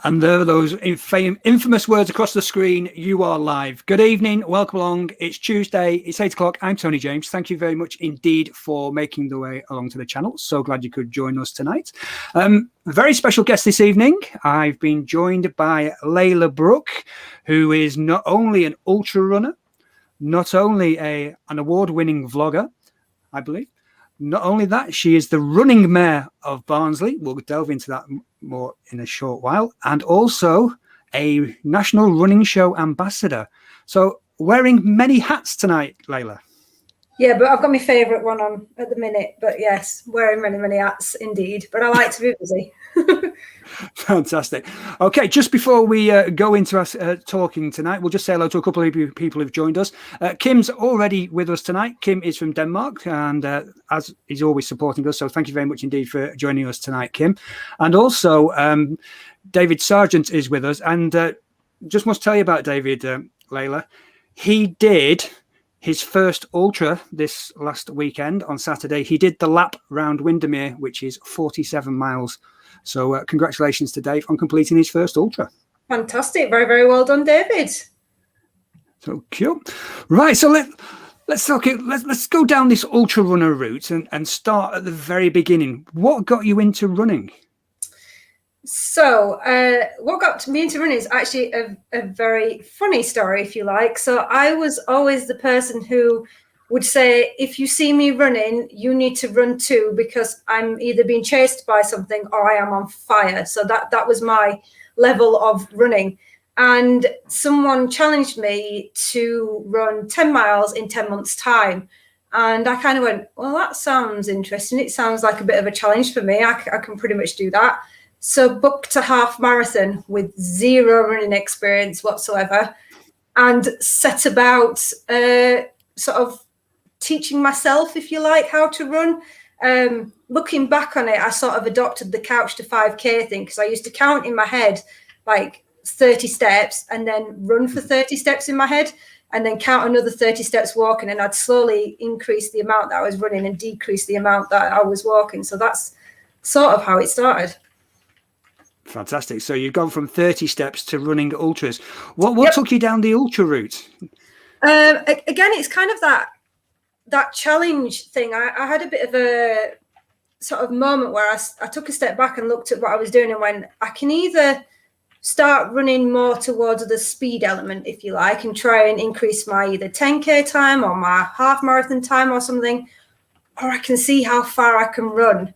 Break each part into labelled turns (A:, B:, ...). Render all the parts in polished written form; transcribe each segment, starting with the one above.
A: And there are those infamous words across the screen. You are live. Good evening. Welcome along. It's Tuesday. It's 8 o'clock. I'm Tony James. Thank you very much indeed for making the way along to the channel. So glad you could join us tonight. Very special guest this evening. I've been joined by Leyla Brooke, who is not only an ultra runner, not only an award-winning vlogger, I believe. Not only that, she is the Running Mayor of Barnsley. We'll delve into that more in a short while. And also a National Running Show ambassador. So wearing many hats tonight, Leyla.
B: Yeah, but I've got my favourite one on at the minute. But yes, wearing many hats indeed. But I like to be busy.
A: Fantastic. Okay, just before we go into us talking tonight, we'll just say hello to a couple of people who've joined us. Kim's already with us tonight. Kim is from Denmark and as he's always supporting us. So thank you very much indeed for joining us tonight, Kim. And also David Sargent is with us. And just must tell you about David, Leyla. He did his first ultra this last weekend on Saturday. He did the lap round Windermere, which is 47 miles. So congratulations to Dave on completing his first ultra.
B: Fantastic. Very, very well done, David.
A: So cool. Right. So let's talk. Let's go down this ultra runner route and start at the very beginning. What got you into running?
B: So what got me into running is actually a very funny story, if you like. So I was always the person who would say, if you see me running, you need to run too, because I'm either being chased by something or I am on fire. So that was my level of running. And someone challenged me to run 10 miles in 10 months' time. And I kind of went, well, that sounds interesting. It sounds like a bit of a challenge for me. I can pretty much do that. So booked a half marathon with zero running experience whatsoever and set about sort of teaching myself, if you like, how to run. Looking back on it, I sort of adopted the couch to 5K thing, because I used to count in my head like 30 steps and then run for 30 steps in my head and then count another 30 steps walking, and I'd slowly increase the amount that I was running and decrease the amount that I was walking. So that's sort of how it started.
A: Fantastic. So you've gone from 30 steps to running ultras. What took you down the ultra route?
B: Again, it's kind of that challenge thing. I had a bit of a sort of moment where I took a step back and looked at what I was doing and went, I can either start running more towards the speed element, if you like, and try and increase my either 10K time or my half marathon time or something, or I can see how far I can run.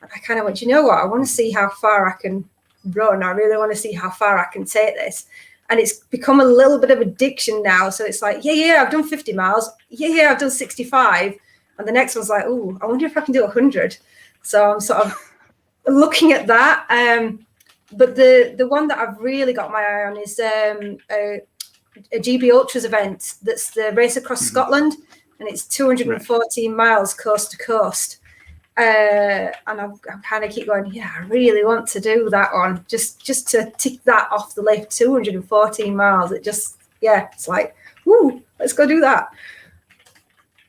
B: And I kind of went, you know what? I want to see how far I can run. I really want to see how far I can take this. And it's become a little bit of addiction now. So it's like, yeah, I've done 50 miles. Yeah, I've done 65. And the next one's like, oh, I wonder if I can do 100. So I'm sort of looking at that. But the one that I've really got my eye on is a GB Ultras event. That's the race across Scotland. And it's 214 miles coast to coast. And I'm kind of keep going, yeah, I really want to do that one, just to tick that off the list. 214 miles. It just, yeah, it's like, woo, let's go do that.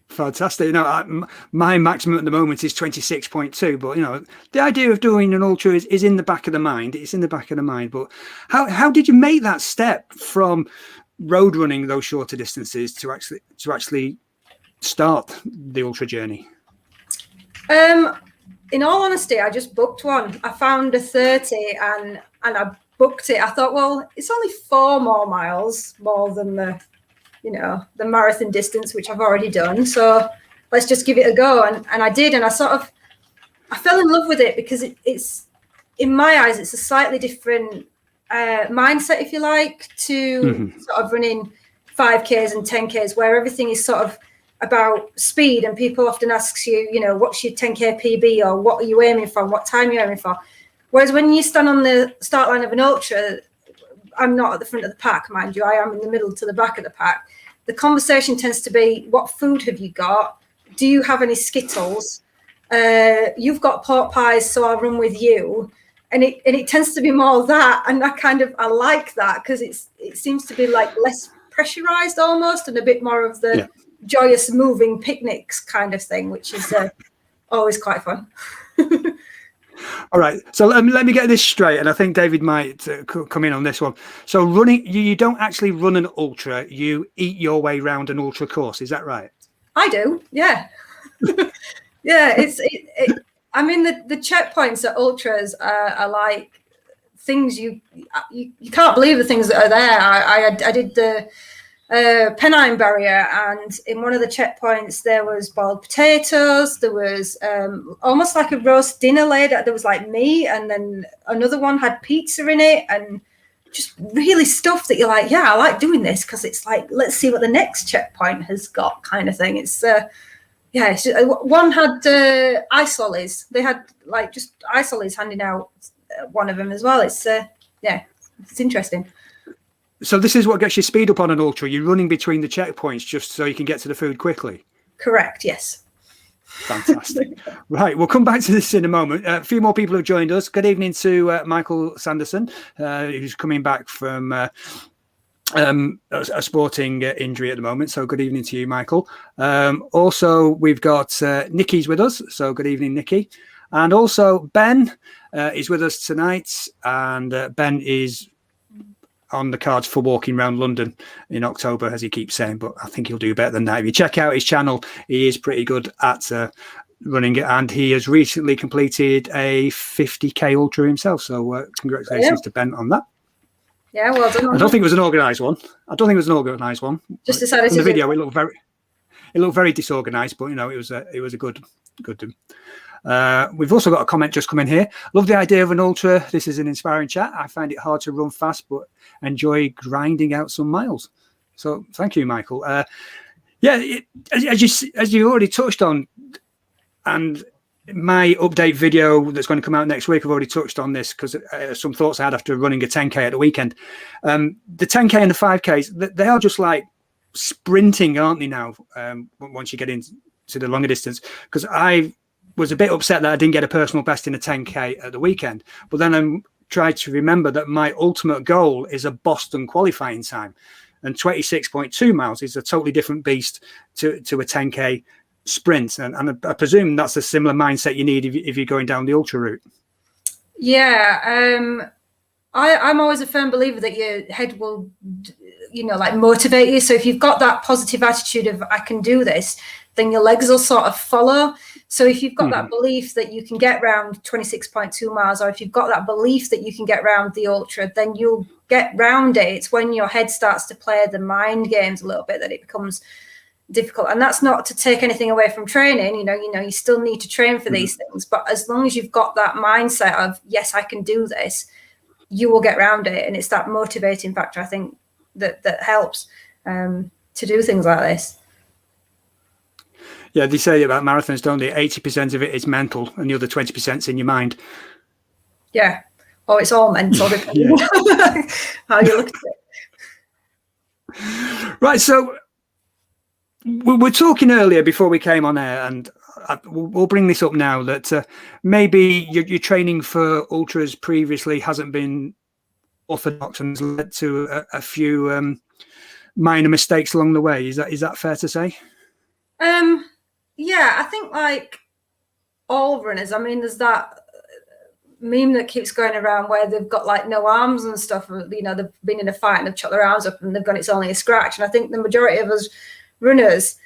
A: Fantastic. You know, my maximum at the moment is 26.2, but you know, the idea of doing an ultra is in the back of the mind. It's in the back of the mind. But how did you make that step from road running those shorter distances to actually start the ultra journey?
B: In all honesty, I just booked one. I found a 30 and I booked it. I thought, well, it's only 4 more miles more than the marathon distance, which I've already done. So let's just give it a go. And I did. And I fell in love with it because it's, in my eyes, it's a slightly different mindset, if you like, to sort of running 5Ks and 10Ks, where everything is sort of about speed, and people often ask you, you know, what's your 10K PB, or what are you aiming for, and what time you're aiming for. Whereas when you stand on the start line of an ultra, I'm not at the front of the pack, mind you, I am in the middle to the back of the pack. The conversation tends to be, what food have you got? Do you have any Skittles? You've got pork pies, so I'll run with you. And it tends to be more that, and I like that, because it seems to be like less pressurized almost, and a bit more of the joyous moving picnics kind of thing, which is always quite fun.
A: All right. So let me get this straight, and I think David might come in on this one. So running, you don't actually run an ultra; you eat your way around an ultra course. Is that right?
B: I do. Yeah. Yeah. I mean, the checkpoints at ultras are like things you can't believe the things that are there. I did the Pennine barrier, and in one of the checkpoints there was boiled potatoes, there was almost like a roast dinner laid out, there was like meat, and then another one had pizza in it, and just really stuff that you're like, yeah, I like doing this because it's like, let's see what the next checkpoint has got, kind of thing. It's one had ice lollies. They had like just ice lollies handing out one of them as well. It's it's interesting.
A: So this is what gets you speed up on an ultra. You're running between the checkpoints just so you can get to the food quickly.
B: Correct. Yes.
A: Fantastic. Right, we'll come back to this in a moment. A few more people have joined us. Good evening to Michael Sanderson, who's coming back from a sporting injury at the moment. So good evening to you, Michael. Also, we've got Nikki's with us. So good evening, Nikki. And also Ben is with us tonight. And Ben is on the cards for walking around London in October, as he keeps saying, but I think he'll do better than that. If you check out his channel, he is pretty good at running, and he has recently completed a 50k ultra himself. So congratulations to Ben on that.
B: Yeah, well done.
A: I don't think it was an organised one. Just decided to. The video, it looked very disorganised, but it was a good. We've also got a comment just come in here. Love the idea of an ultra. This is an inspiring chat. I find it hard to run fast, but enjoy grinding out some miles. So thank you, Michael. As you already touched on, and my update video that's going to come out next week, I've already touched on this because some thoughts I had after running a 10k at the weekend. The 10k and the 5ks, they are just like sprinting, aren't they now? Once you get into the longer distance, because I was a bit upset that I didn't get a personal best in a 10k at the weekend, but then I tried to remember that my ultimate goal is a Boston qualifying time, and 26.2 miles is a totally different beast to a 10k sprint, and I presume that's a similar mindset you need if you're going down the ultra route.
B: Yeah, I'm always a firm believer that your head will, like motivate you. So if you've got that positive attitude of I can do this, then your legs will sort of follow. So if you've got that belief that you can get around 26.2 miles, or if you've got that belief that you can get around the ultra, then you'll get round it. It's when your head starts to play the mind games a little bit that it becomes difficult. And that's not to take anything away from training. You still need to train for these things. But as long as you've got that mindset of, yes, I can do this, you will get around it. And it's that motivating factor, I think, that helps to do things like this.
A: Yeah, they say about marathons, don't they? 80% of it is mental and the other 20% is in your mind.
B: Yeah. Oh, it's all mental, depending on how you look at
A: it. Right, so we were talking earlier before we came on air, and we'll bring this up now, that maybe your training for ultras previously hasn't been orthodox and has led to a few minor mistakes along the way. Is that fair to say?
B: Yeah, I think like all runners, I mean, there's that meme that keeps going around where they've got like no arms and stuff. They've been in a fight and they've chopped their arms up and they've gone, it's only a scratch. And I think the majority of us runners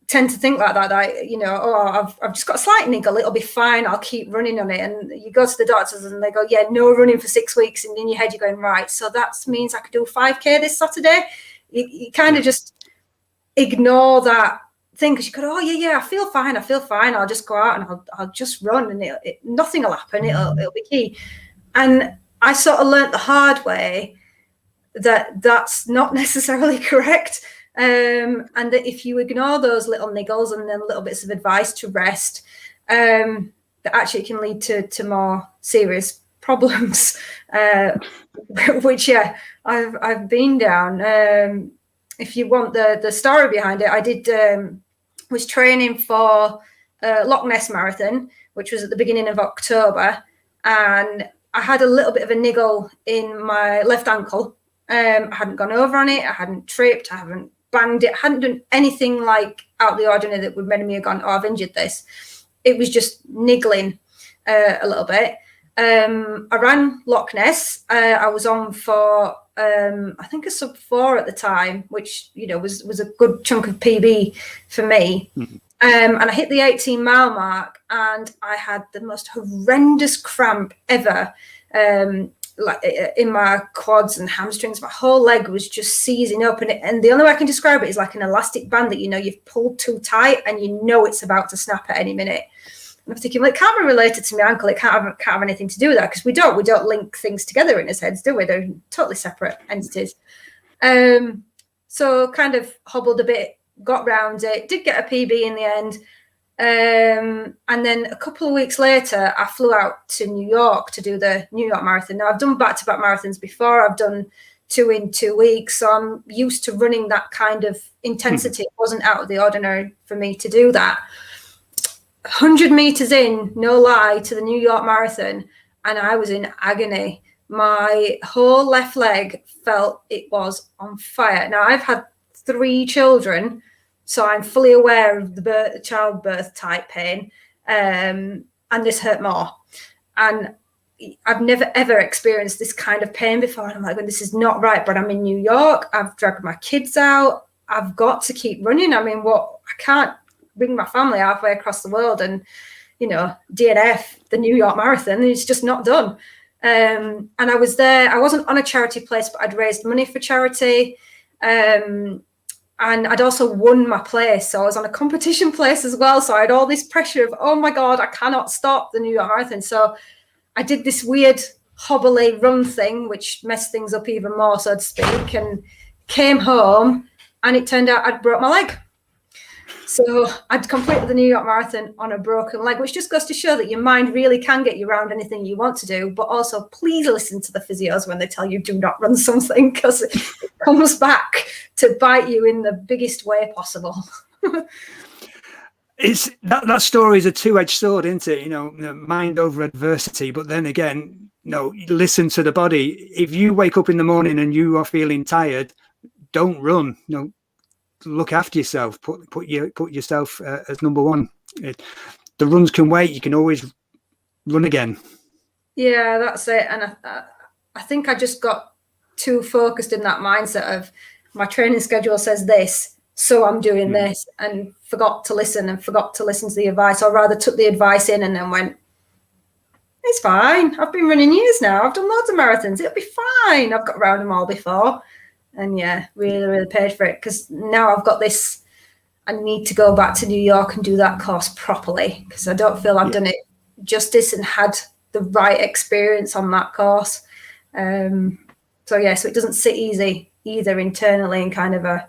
B: tend to think like that, I've just got a slight niggle, it'll be fine, I'll keep running on it. And you go to the doctors and they go, yeah, no running for 6 weeks. And in your head, you're going, right, so that means I could do a 5k this Saturday. You kind of just ignore that thing because you go, oh yeah, I feel fine, I'll just go out and I'll just run and nothing will happen, it'll be key. And I sort of learnt the hard way that that's not necessarily correct, and that if you ignore those little niggles and then little bits of advice to rest, that actually can lead to more serious problems, which I've been down. If you want the story behind it, I did was training for Loch Ness Marathon, which was at the beginning of October, and I had a little bit of a niggle in my left ankle. I hadn't gone over on it, I hadn't tripped, I haven't banged it, I hadn't done anything like out of the ordinary that would make me have gone, oh, I've injured this. It was just niggling. a little bit. I ran Loch Ness. I was on for I think a sub 4 at the time, which was a good chunk of PB for me. And I hit the 18-mile mark, and I had the most horrendous cramp ever, like in my quads and hamstrings. My whole leg was just seizing up, and the only way I can describe it is like an elastic band that you've pulled too tight, and it's about to snap at any minute. And I'm thinking, well, it can't be related to my ankle. It can't have anything to do with that, because we don't link things together in his heads, do we? They're totally separate entities. So kind of hobbled a bit, got round it, did get a PB in the end. And then a couple of weeks later, I flew out to New York to do the New York Marathon. Now, I've done back-to-back marathons before. I've done 2 in 2 weeks. So I'm used to running that kind of intensity. It wasn't out of the ordinary for me to do that. 100 meters in, no lie, to the New York Marathon, and I was in agony. My whole left leg felt it was on fire. Now, I've had 3 children, so I'm fully aware of the childbirth type pain, and this hurt more. And I've never, ever experienced this kind of pain before. And I'm like, well, this is not right, but I'm in New York. I've dragged my kids out. I've got to keep running. I mean, I can't bring my family halfway across the world and, DNF the New York Marathon. It's just not done. And I was there. I wasn't on a charity place, but I'd raised money for charity. And I'd also won my place. So I was on a competition place as well. So I had all this pressure of, oh my God, I cannot stop the New York Marathon. So I did this weird hobbly run thing, which messed things up even more, so to speak, and came home, and it turned out I'd broke my leg. So I'd completed the New York Marathon on a broken leg, which just goes to show that your mind really can get you around anything you want to do. But also, please listen to the physios when they tell you do not run something, because it comes back to bite you in the biggest way possible.
A: It's that story is a two-edged sword, isn't it? Mind over adversity. But then again, listen to the body. If you wake up in the morning and you are feeling tired, don't run. Look after yourself. Put yourself as number one. The runs can wait. You can always run again. Yeah,
B: that's it. And I think I just got too focused in that mindset of my training schedule says this, so I'm doing this, and forgot to listen to the advice, or rather took the advice in and then went, it's fine. I've been running years now. I've done loads of marathons. It'll be fine. I've got around them all before. And yeah, really, really paid for it, because now I've got this, I need to go back to New York and do that course properly, because I don't feel I've done it justice and had the right experience on that course. So it doesn't sit easy either internally, and kind of I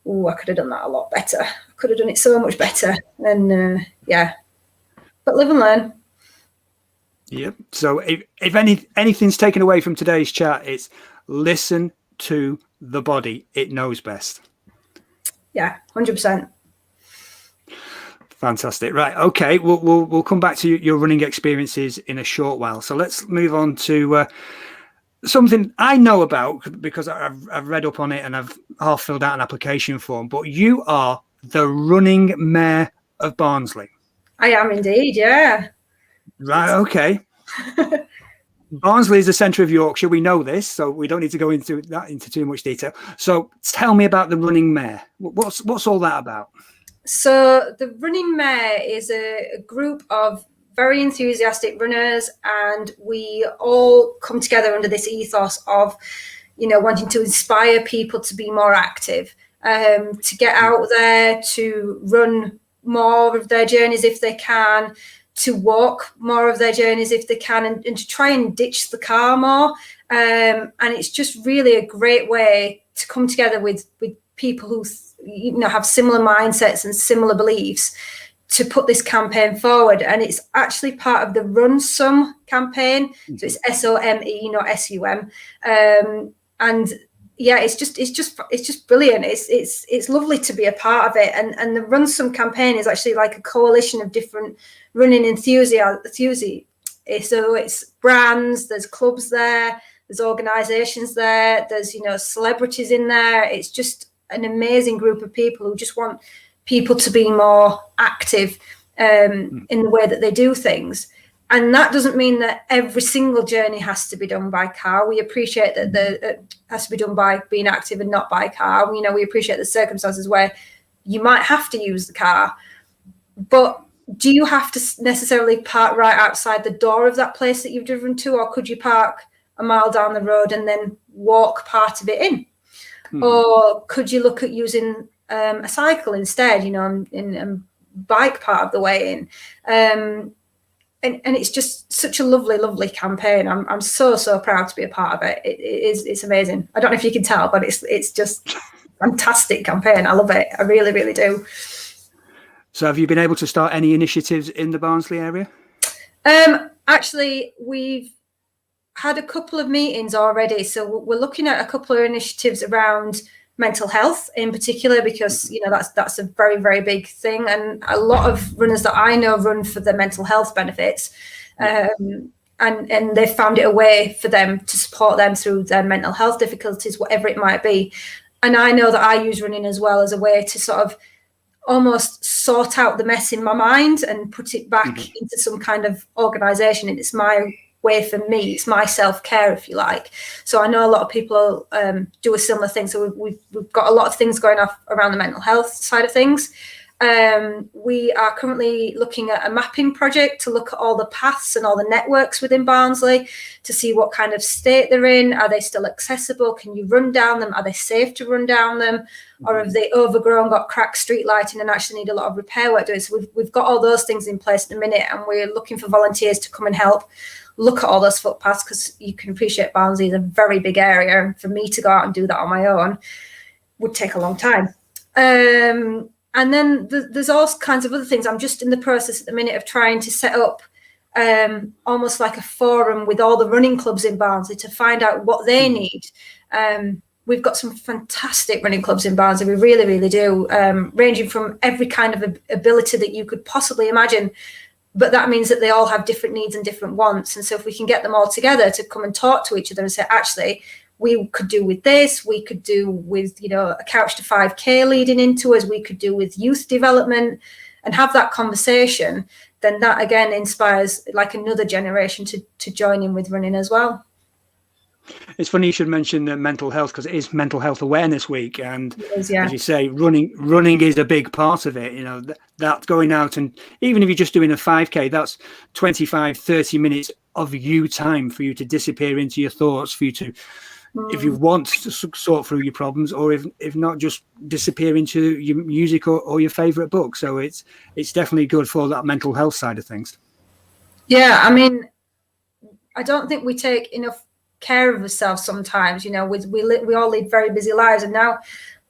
B: could have done that a lot better. I could have done it so much better. And but live and learn.
A: Yep. So if anything's taken away from today's chat, it's listen to the body. It knows best.
B: Yeah, 100%.
A: Fantastic. Right. Okay. We'll come back to your running experiences in a short while. So let's move on to something I know about, because I've read up on it and I've half filled out an application form. But you are the Running Mayor of Barnsley.
B: I am indeed. Yeah.
A: Right. Okay. Barnsley is the centre of Yorkshire. We know this, so we don't need to go into too much detail. So tell me about the Running Mare. What's all that about?
B: So the Running Mare is a group of very enthusiastic runners, and we all come together under this ethos of, wanting to inspire people to be more active, to get out there, to run more of their journeys if they can, to walk more of their journeys if they can, and to try and ditch the car more. And it's just really a great way to come together with people who have similar mindsets and similar beliefs to put this campaign forward. And it's actually part of the Run Some campaign. So it's SOME, not SUM. And yeah, it's just brilliant. It's lovely to be a part of it. And the Run Some campaign is actually like a coalition of different running enthusiasts. So it's brands, there's clubs there, there's organizations there, there's celebrities in there. It's just an amazing group of people who just want people to be more active in the way that they do things. And that doesn't mean that every single journey has to be done by car. We appreciate that it has to be done by being active and not by car. You know, we appreciate the circumstances where you might have to use the car, but do you have to necessarily park right outside the door of that place that you've driven to, or could you park a mile down the road and then walk part of it in? Or could you look at using a cycle instead, you know, and bike part of the way in? And it's just such a lovely, lovely campaign. I'm so proud to be a part of it. It's amazing. I don't know if you can tell, but it's just fantastic campaign. I love it. I really, really do.
A: So have you been able to start any initiatives in the Barnsley area?
B: Actually, we've had a couple of meetings already. So we're looking at a couple of initiatives around mental health in particular, because, you know, that's a very, very big thing. And a lot of runners that I know run for the mental health benefits. And they've found it a way for them to support them through their mental health difficulties, whatever it might be. And I know that I use running as well as a way to sort of almost sort out the mess in my mind and put it back into some kind of organisation. And it's my way for me. It's my self-care, if you like. So I know a lot of people do a similar thing. So we've got a lot of things going off around the mental health side of things. We are currently looking at a mapping project to look at all the paths and all the networks within Barnsley to see what kind of state they're in. Are they still accessible? Can you run down them? Are they safe to run down them? Or have they overgrown, got cracked street lighting and actually need a lot of repair work doing? So we've got all those things in place in a minute, and we're looking for volunteers to come and help look at all those footpaths, because you can appreciate Barnsley is a very big area, and for me to go out and do that on my own would take a long time. And then there's all kinds of other things. I'm just in the process at the minute of trying to set up almost like a forum with all the running clubs in Barnsley to find out what they need. We've got some fantastic running clubs in Barnsley. We really, really do, ranging from every kind of ability that you could possibly imagine. But that means that they all have different needs and different wants. And so if we can get them all together to come and talk to each other and say, actually, we could do with this, we could do with, you know, a couch to 5K leading into us, we could do with youth development, and have that conversation, then that again inspires like another generation to join in with running as well.
A: It's funny you should mention mental health, because it is Mental Health Awareness Week, and
B: as
A: you say, running is a big part of it. You know, that going out, and even if you're just doing a 5K, that's 25-30 minutes of you time for you to disappear into your thoughts, for you to, if you want to sort through your problems, or if not, just disappear into your music or your favorite book. So it's definitely good for that mental health side of things.
B: Yeah, I mean, I don't think we take enough care of ourselves sometimes. You know, we all lead very busy lives, and now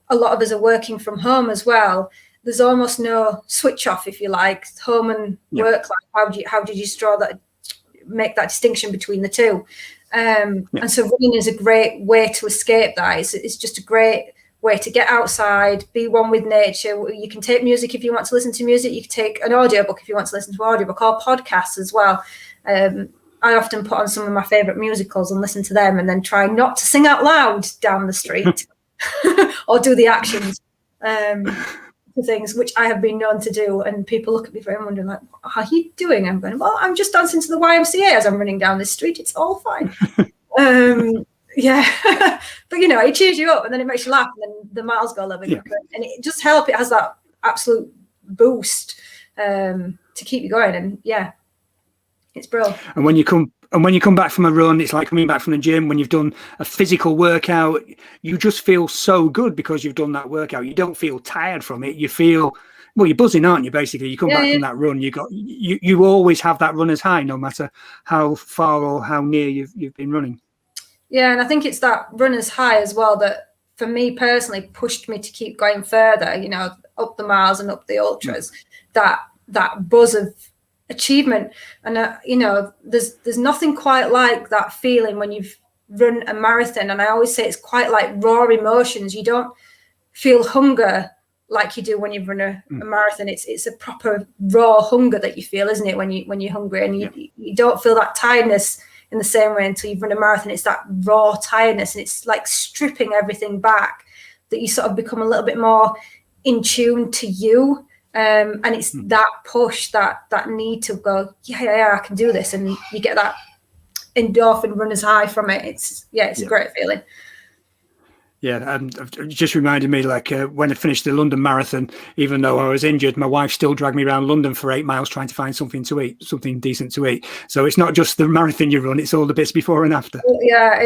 B: a lot of us are working from home as well. There's almost no switch off, if you like, home and work life. How did you make that distinction between the two? And so running is a great way to escape that. It's just a great way to get outside, be one with nature. You can take music if you want to listen to music. You can take an audiobook if you want to listen to an audiobook, or podcasts as well. I often put on some of my favourite musicals and listen to them, and then try not to sing out loud down the street or do the actions for things, which I have been known to do. And people look at me very wondering, like, what are you doing? I'm going, well, I'm just dancing to the YMCA as I'm running down this street. It's all fine. Yeah. But, you know, it cheers you up, and then it makes you laugh, and then the miles go a little bit quicker. And it just helps. It has that absolute boost to keep you going. And, yeah. It's brilliant. And when you
A: come back from a run, it's like coming back from the gym. When you've done a physical workout, you just feel so good because you've done that workout. You don't feel tired from it. You feel, well, you're buzzing, aren't you? Basically, you come back from that run. You always have that runner's high, no matter how far or how near you've been running. Yeah,
B: and I think it's that runner's high as well that, for me personally, pushed me to keep going further. You know, up the miles and up the ultras. That buzz of achievement. And you know, there's nothing quite like that feeling when you've run a marathon. And I always say it's quite like raw emotions. You don't feel hunger like you do when you run a marathon. It's a proper raw hunger that you feel, isn't it, when you're hungry, and you don't feel that tiredness in the same way until you've run a marathon. It's that raw tiredness, and it's like stripping everything back, that you sort of become a little bit more in tune to you. And it's that push, that need to go, yeah, I can do this. And you get that endorphin runner's high from it. It's a great feeling.
A: Yeah, it just reminded me, like when I finished the London Marathon, even though I was injured, my wife still dragged me around London for 8 miles trying to find something to eat, something decent to eat. So it's not just the marathon you run; it's all the bits before and after.
B: Yeah,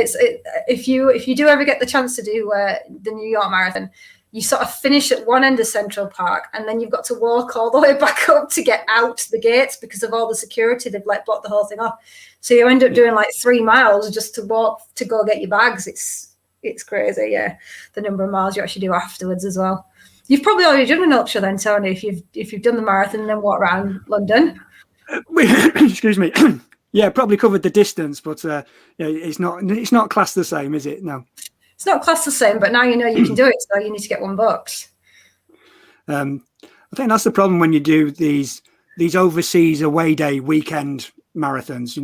B: if you do ever get the chance to do the New York Marathon, you sort of finish at one end of Central Park, and then you've got to walk all the way back up to get out the gates because of all the security. They've like blocked the whole thing off. So you end up doing like 3 miles just to walk to go get your bags. It's crazy, yeah. The number of miles you actually do afterwards as well. You've probably already done an ultra then, Tony, if you've done the marathon and then walk around London.
A: Excuse me. Yeah, probably covered the distance, but it's not classed the same, is it? No.
B: It's not classed the same, but now you know you can do it, so you need to get one booked.
A: I think that's the problem when you do these overseas away day weekend marathons.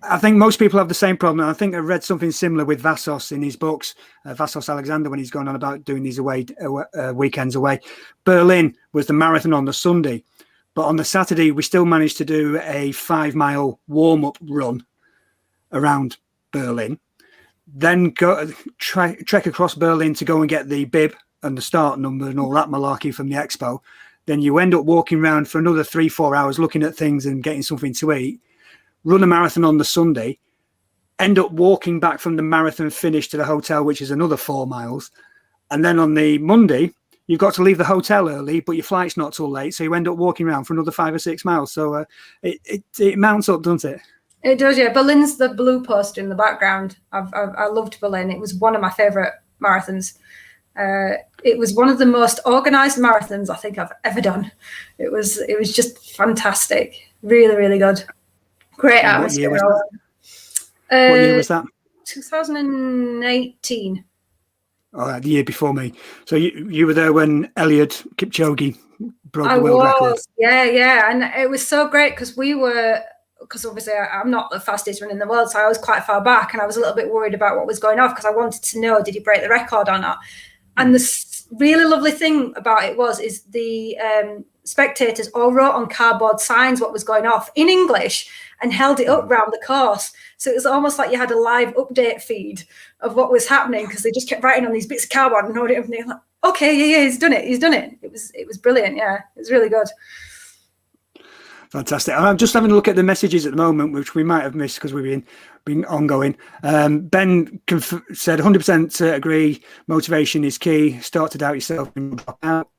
A: I think most people have the same problem. I think I read something similar with Vassos in his books, Vassos Alexander, when he's gone on about doing these weekends away. Berlin was the marathon on the Sunday, but on the Saturday, we still managed to do a 5-mile warm-up run around Berlin, then go trek across Berlin to go and get the bib and the start number and all that malarkey from the expo. Then you end up walking around for another 3-4 hours looking at things and getting something to eat. Run a marathon on the Sunday, end up walking back from the marathon finish to the hotel, which is another 4 miles. And then on the Monday, you've got to leave the hotel early, but your flight's not till late. So you end up walking around for another 5 or 6 miles. So it mounts up, doesn't it?
B: It does, yeah. Berlin's the blue post in the background. I loved Berlin. It was one of my favourite marathons. It was one of the most organised marathons I think I've ever done. It was just fantastic. Really, really good. Great atmosphere.
A: What year was that?
B: 2018.
A: Oh, the year before me. So you were there when Eliud Kipchoge broke the world record.
B: Yeah. And it was so great because obviously I'm not the fastest runner in the world, so I was quite far back and I was a little bit worried about what was going on because I wanted to know, did he break the record or not? And the really lovely thing about it is the spectators all wrote on cardboard signs what was going off in English and held it up round the course. So it was almost like you had a live update feed of what was happening because they just kept writing on these bits of cardboard and holding it up and they're like, okay, yeah, he's done it. It was brilliant, yeah. It was really good.
A: Fantastic. I'm just having a look at the messages at the moment, which we might have missed because we've been ongoing. Ben said 100% agree. Motivation is key. Start to doubt yourself and drop out.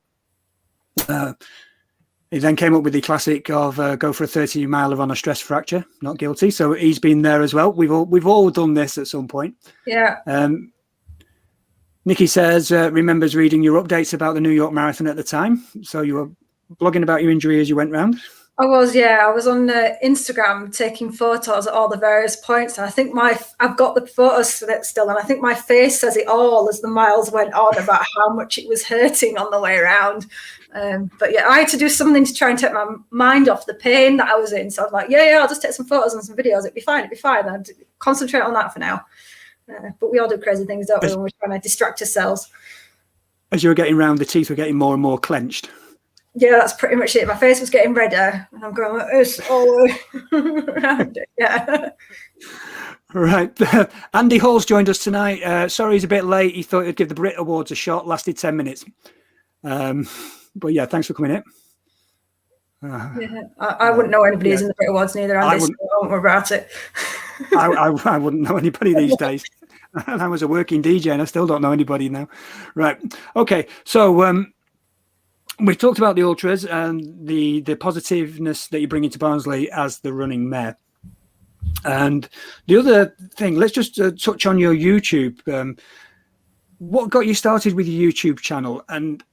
A: He then came up with the classic of go for a 30-miler on a stress fracture. Not guilty. So he's been there as well. We've all done this at some point.
B: Yeah.
A: Nikki says remembers reading your updates about the New York Marathon at the time. So you were blogging about your injury as you went round.
B: I was on Instagram taking photos at all the various points, and I think I've got the photos still, and I think my face says it all as the miles went on about how much it was hurting on the way around. But yeah, I had to do something to try and take my mind off the pain that I was in. So I was like, yeah, I'll just take some photos and some videos. It'd be fine. I'd concentrate on that for now. But we all do crazy things, don't we, when we're trying to distract ourselves.
A: As you were getting round, the teeth were getting more and more clenched.
B: Yeah, that's pretty much it. My face was getting redder, and I'm going like this all around it. Yeah.
A: Right. Andy Hall's joined us tonight. Sorry he's a bit late. He thought he'd give the Brit Awards a shot. Lasted 10 minutes. But yeah, thanks for coming in.
B: I wouldn't know anybody who's in the Brit Awards neither. I won't worry about it.
A: I wouldn't know anybody these days. I was a working DJ and I still don't know anybody now. Right. Okay. So we talked about the ultras and the positiveness that you bring into Barnsley as the running mayor. And the other thing, let's just touch on your YouTube. What got you started with your YouTube channel, and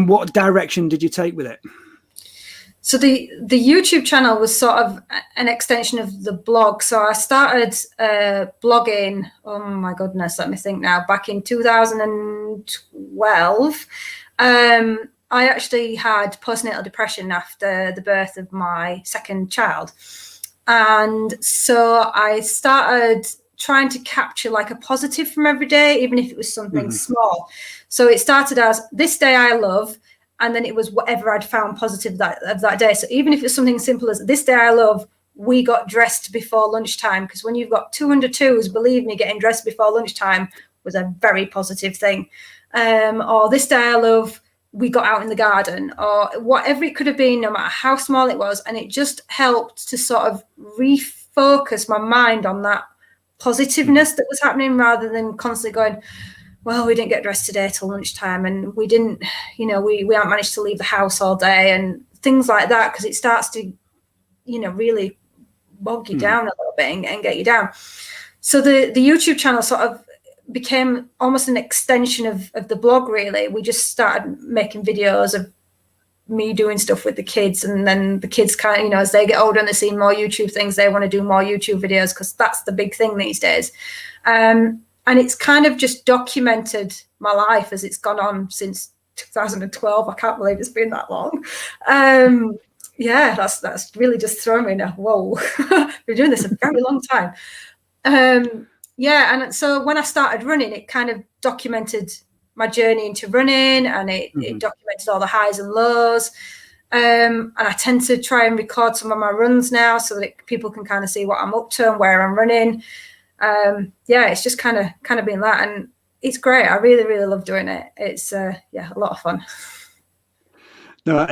A: what direction did you take with it?
B: So the YouTube channel was sort of an extension of the blog. So I started blogging, oh my goodness, let me think now, back in 2012. I actually had postnatal depression after the birth of my second child. And so I started trying to capture like a positive from every day, even if it was something small. So it started as this day I love, and then it was whatever I'd found positive of that day. So even if it's something simple as this day I love, we got dressed before lunchtime, because when you've got 202s, believe me, getting dressed before lunchtime was a very positive thing. Or this day I love, we got out in the garden, or whatever it could have been, no matter how small it was. And it just helped to sort of refocus my mind on that positiveness that was happening, rather than constantly going, well, we didn't get dressed today till lunchtime, and we didn't, we haven't managed to leave the house all day, and things like that, because it starts to, really bog you down a little bit and get you down. So the YouTube channel sort of became almost an extension of the blog, really. We just started making videos of me doing stuff with the kids, and then the kids kind of, as they get older and they see more YouTube things, they want to do more YouTube videos, because that's the big thing these days. And it's kind of just documented my life as it's gone on since 2012. I can't believe it's been that long. Yeah, that's really just thrown me now. Whoa, we're doing this a very long time. Yeah, and so when I started running, it kind of documented my journey into running, and it documented all the highs and lows. And I tend to try and record some of my runs now, so that people can kind of see what I'm up to and where I'm running. Yeah, it's just kind of been that, and it's great. I really, really love doing it. It's a lot of fun.
A: No,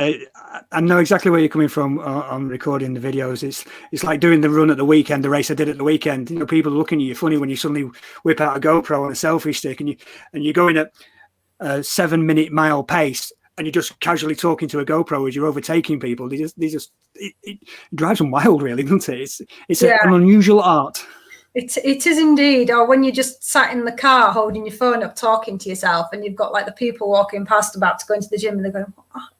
A: I know exactly where you're coming from on recording the videos. It's like doing the run at the weekend, the race I did at the weekend. People are looking at you funny when you suddenly whip out a GoPro and a selfie stick, and you're going at a 7-minute mile pace, and you're just casually talking to a GoPro as you're overtaking people. It drives them wild, really, doesn't it? It's an unusual art. It
B: is indeed. Or when you're just sat in the car holding your phone up, talking to yourself, and you've got like the people walking past about to go into the gym, and they're going,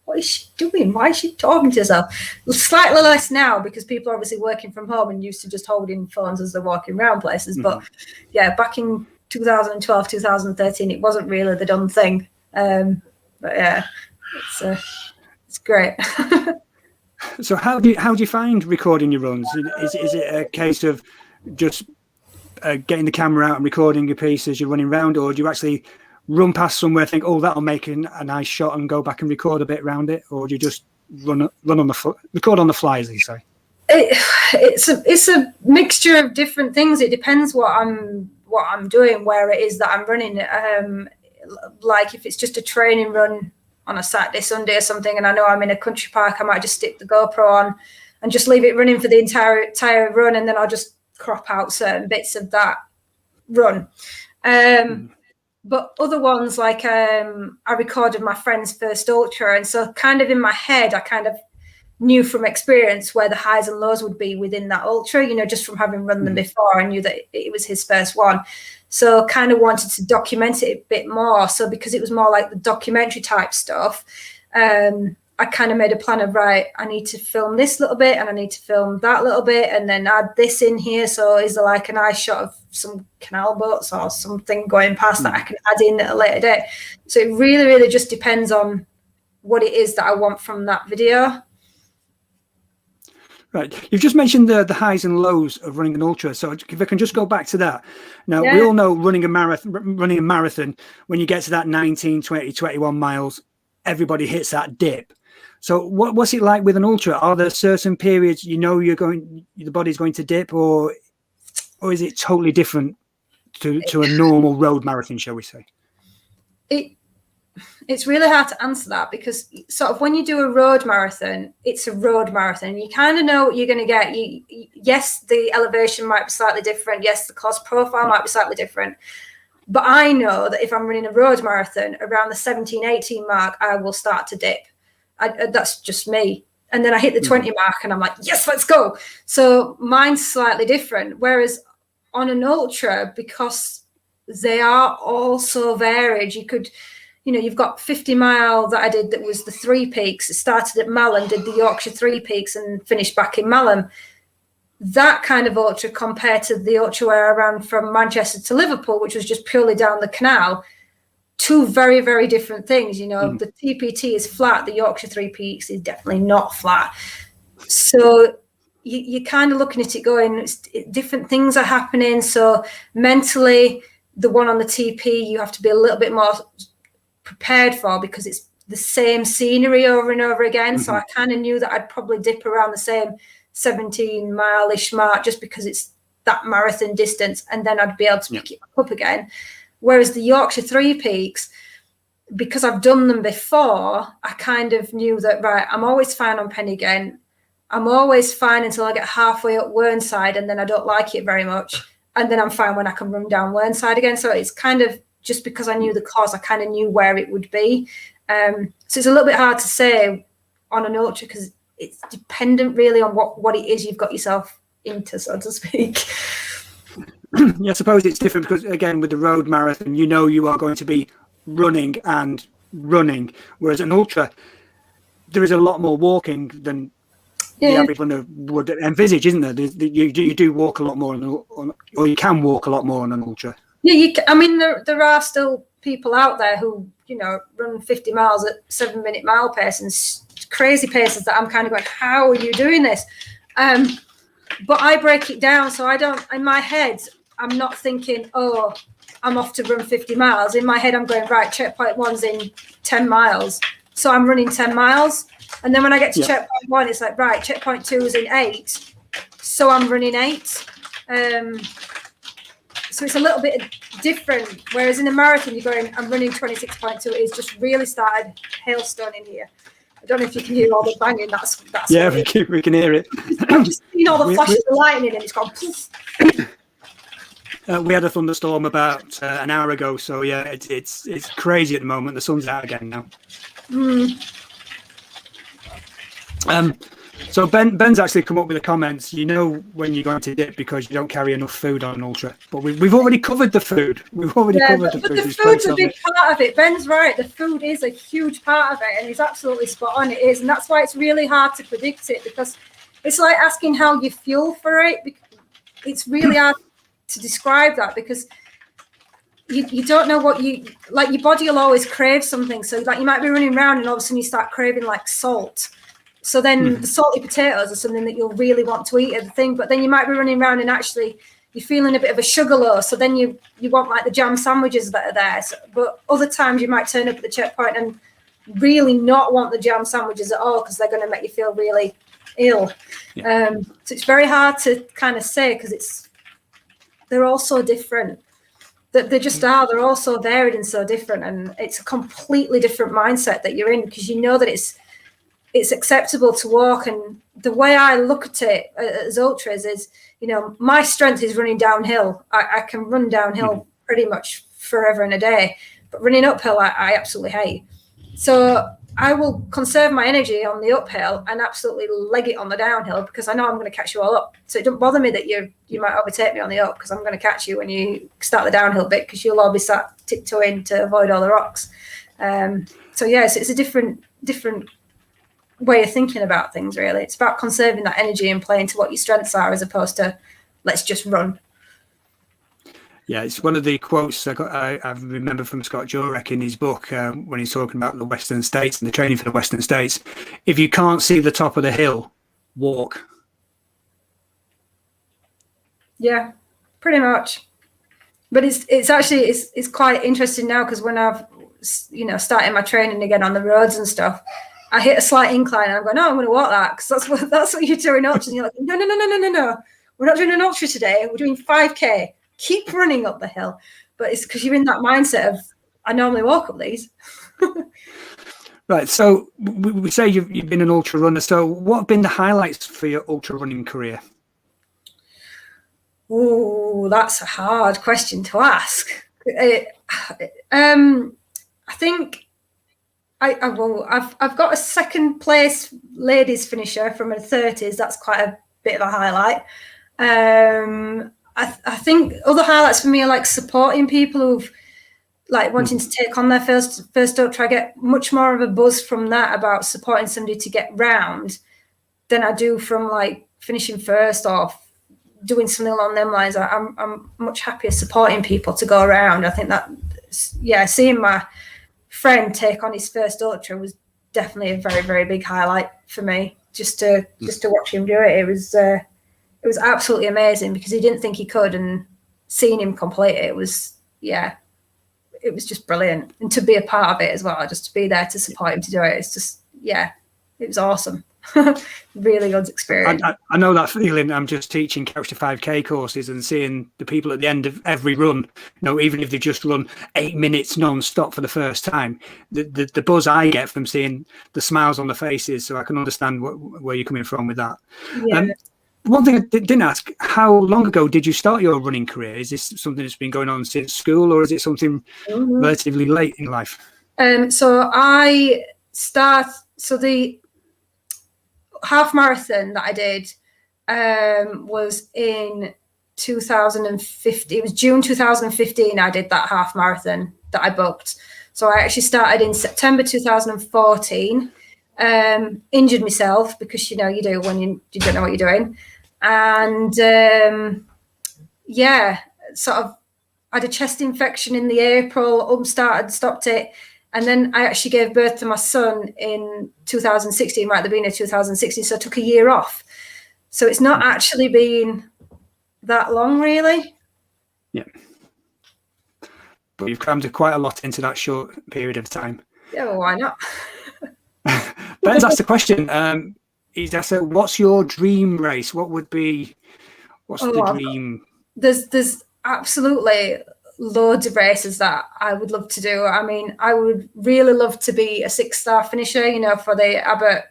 B: what is she doing? Why is she talking to herself? Slightly less now, because people are obviously working from home and used to just holding phones as they're walking around places. But yeah, back in 2012, 2013, it wasn't really the done thing. But yeah, it's great.
A: So how do you find recording your runs? Is it a case of just getting the camera out and recording your piece as you're running around, or do you actually run past somewhere, think, oh, that'll make a nice shot, and go back and record a bit around it, or do you just record on the fly, as they say?
B: It's a mixture of different things. It depends what I'm doing, where it is that I'm running. Like if it's just a training run on a Saturday, Sunday or something, and I know I'm in a country park, I might just stick the GoPro on and just leave it running for the entire run, and then I'll just crop out certain bits of that run. But other ones, like I recorded my friend's first ultra, and so kind of in my head I kind of knew from experience where the highs and lows would be within that ultra, just from having run them before. I knew that it was his first one, so kind of wanted to document it a bit more. So because it was more like the documentary type stuff, I kind of made a plan of, right, I need to film this little bit and I need to film that little bit and then add this in here. So is there like a nice shot of some canal boats or something going past that I can add in at a later date? So it really, really just depends on what it is that I want from that video.
A: Right. You've just mentioned the highs and lows of running an ultra. So if I can just go back to that. Now, we all know running a marathon, when you get to that 19, 20, 21 miles, everybody hits that dip. So what's it like with an ultra? Are there certain periods the body's going to dip, or is it totally different to a normal road marathon, shall we say?
B: It's really hard to answer that, because sort of when you do a road marathon, it's a road marathon. You kind of know what you're going to get. Yes, the elevation might be slightly different. Yes, the cost profile might be slightly different. But I know that if I'm running a road marathon around the 17, 18 mark, I will start to dip. That's just me. And then I hit the 20 mark and I'm like, yes, let's go. So mine's slightly different. Whereas on an ultra, because they are all so varied, you've got 50 mile that I did that was the 3 peaks. It started at Malham, did the Yorkshire 3 peaks and finished back in Malham. That kind of ultra compared to the ultra where I ran from Manchester to Liverpool, which was just purely down the canal, 2 very, very different things. The TPT is flat. The Yorkshire 3 peaks is definitely not flat. So, you're kind of looking at it going, different things are happening. So mentally, the one on the TP, you have to be a little bit more prepared for, because it's the same scenery over and over again. So I kind of knew that I'd probably dip around the same 17 mile-ish mark, just because it's that marathon distance, and then I'd be able to pick it up again. Whereas the Yorkshire Three Peaks, because I've done them before, I kind of knew that, right, I'm always fine on Pennygen. I'm always fine until I get halfway up Whernside, and then I don't like it very much. And then I'm fine when I can run down Whernside again. So it's kind of, just because I knew the course, I kind of knew where it would be. So it's a little bit hard to say on an ultra, because it's dependent really on what it is you've got yourself into, so to speak.
A: Yeah, I suppose it's different because, again, with the road marathon, you are going to be running and running, whereas an ultra, there is a lot more walking than the average runner would envisage, isn't there? You do walk a lot more, or you can walk a lot more on an ultra. Yeah,
B: I mean, there are still people out there who, run 50 miles at 7-minute mile pace, and crazy paces that I'm kind of going, how are you doing this? But I break it down, so I don't, in my head, I'm not thinking, oh, I'm off to run 50 miles. In my head, I'm going, right, checkpoint 1's in 10 miles. So I'm running 10 miles. And then when I get to checkpoint 1, it's like, right, checkpoint 2 is in 8. So I'm running 8. So it's a little bit different. Whereas in a marathon, you're going, I'm running 26.2. It's just really started hailstoning here. I don't know if you can hear all the banging. That's
A: yeah, we can hear it.
B: I've just seen all the flashes of lightning, and it's gone poof.
A: We had a thunderstorm about an hour ago, so yeah, it's crazy at the moment. The sun's out again now. So Ben's actually come up with the comments. When you're going to dip because you don't carry enough food on an ultra, but we've already covered the food. We've already covered the food. But the food's a big part of it. Ben's right. The food is a huge part of it, and he's absolutely spot on. It is, and that's why it's really hard to predict it, because it's like asking how you fuel for it. It's really hard to describe that, because you don't know what you like. Your body will always crave something. So like you might be running around and all of a sudden you start craving like salt. So then the salty potatoes are something that you'll really want to eat at the thing. But then you might be running around and actually you're feeling a bit of a sugar low. So then you want like the jam sandwiches that are there. So, but other times you might turn up at the checkpoint and really not want the jam sandwiches at all, because they're going to make you feel really ill. So it's very hard to kind of say, because they're all so different. That they just are. They're all so varied and so different, and it's a completely different mindset that you're in, because you know that it's acceptable to walk. And the way I look at it as ultras is, my strength is running downhill. I can run downhill pretty much forever and a day, but running uphill I absolutely hate. So I will conserve my energy on the uphill and absolutely leg it on the downhill, because I know I'm going to catch you all up. So it don't bother me that you might overtake me on the up, because I'm going to catch you when you start the downhill bit, because you'll all be sat tiptoeing to avoid all the rocks. So yes, it's a different way of thinking about things, really. It's about conserving that energy and playing to what your strengths are, as opposed to let's just run. Yeah, it's one of the quotes I remember from Scott Jurek in his book when he's talking about the Western States and the training for the Western States. If you can't see the top of the hill, walk.
B: Yeah, pretty much. But it's actually it's quite interesting now, because when I've started my training again on the roads and stuff, I hit a slight incline and I'm going, no, I'm going to walk that, because that's what you're doing ultras. And you're like, no, we're not doing an ultra today. We're doing 5K. Keep running up the hill. But it's because you're in that mindset of, I normally walk up these.
A: Right. So we say you've been an ultra runner. So what have been the highlights for your ultra running career?
B: Oh, that's a hard question to ask. I think I've got a second place ladies finisher from her 30s. That's quite a bit of a highlight. I think other highlights for me are like supporting people who've like wanting to take on their first ultra. I get much more of a buzz from that, about supporting somebody to get round, than I do from like finishing first or doing something along them lines. I'm much happier supporting people to go around. I think that, seeing my friend take on his first ultra was definitely a very, very big highlight for me. just to watch him do it. It was absolutely amazing because he didn't think he could, and seeing him complete it was just brilliant. And to be a part of it as well, just to be there to support him to do it, it's just, it was awesome. Really good experience.
A: I know that feeling. I'm just teaching Couch to 5K courses and seeing the people at the end of every run, even if they just run 8 minutes non-stop for the first time, the buzz I get from seeing the smiles on the faces, so I can understand where you're coming from with that. One thing I didn't ask, how long ago did you start your running career? Is this something that's been going on since school, or is it something relatively late in life?
B: So the half marathon that I did was in 2015. It was June 2015 I did that half marathon that I booked. So I actually started in September 2014. Injured myself because you do when you don't know what you're doing, and sort of had a chest infection in the April, stopped it, and then I actually gave birth to my son in 2016, right at the beginning of 2016. So I took a year off. So it's not actually been that long, really.
A: Yeah, but you've crammed quite a lot into that short period of time.
B: Yeah, well, why not?
A: Ben's asked a question. He's asked, what's your dream race? What's the dream?
B: There's absolutely loads of races that I would love to do. I mean, I would really love to be a 6-star finisher, for the Abbott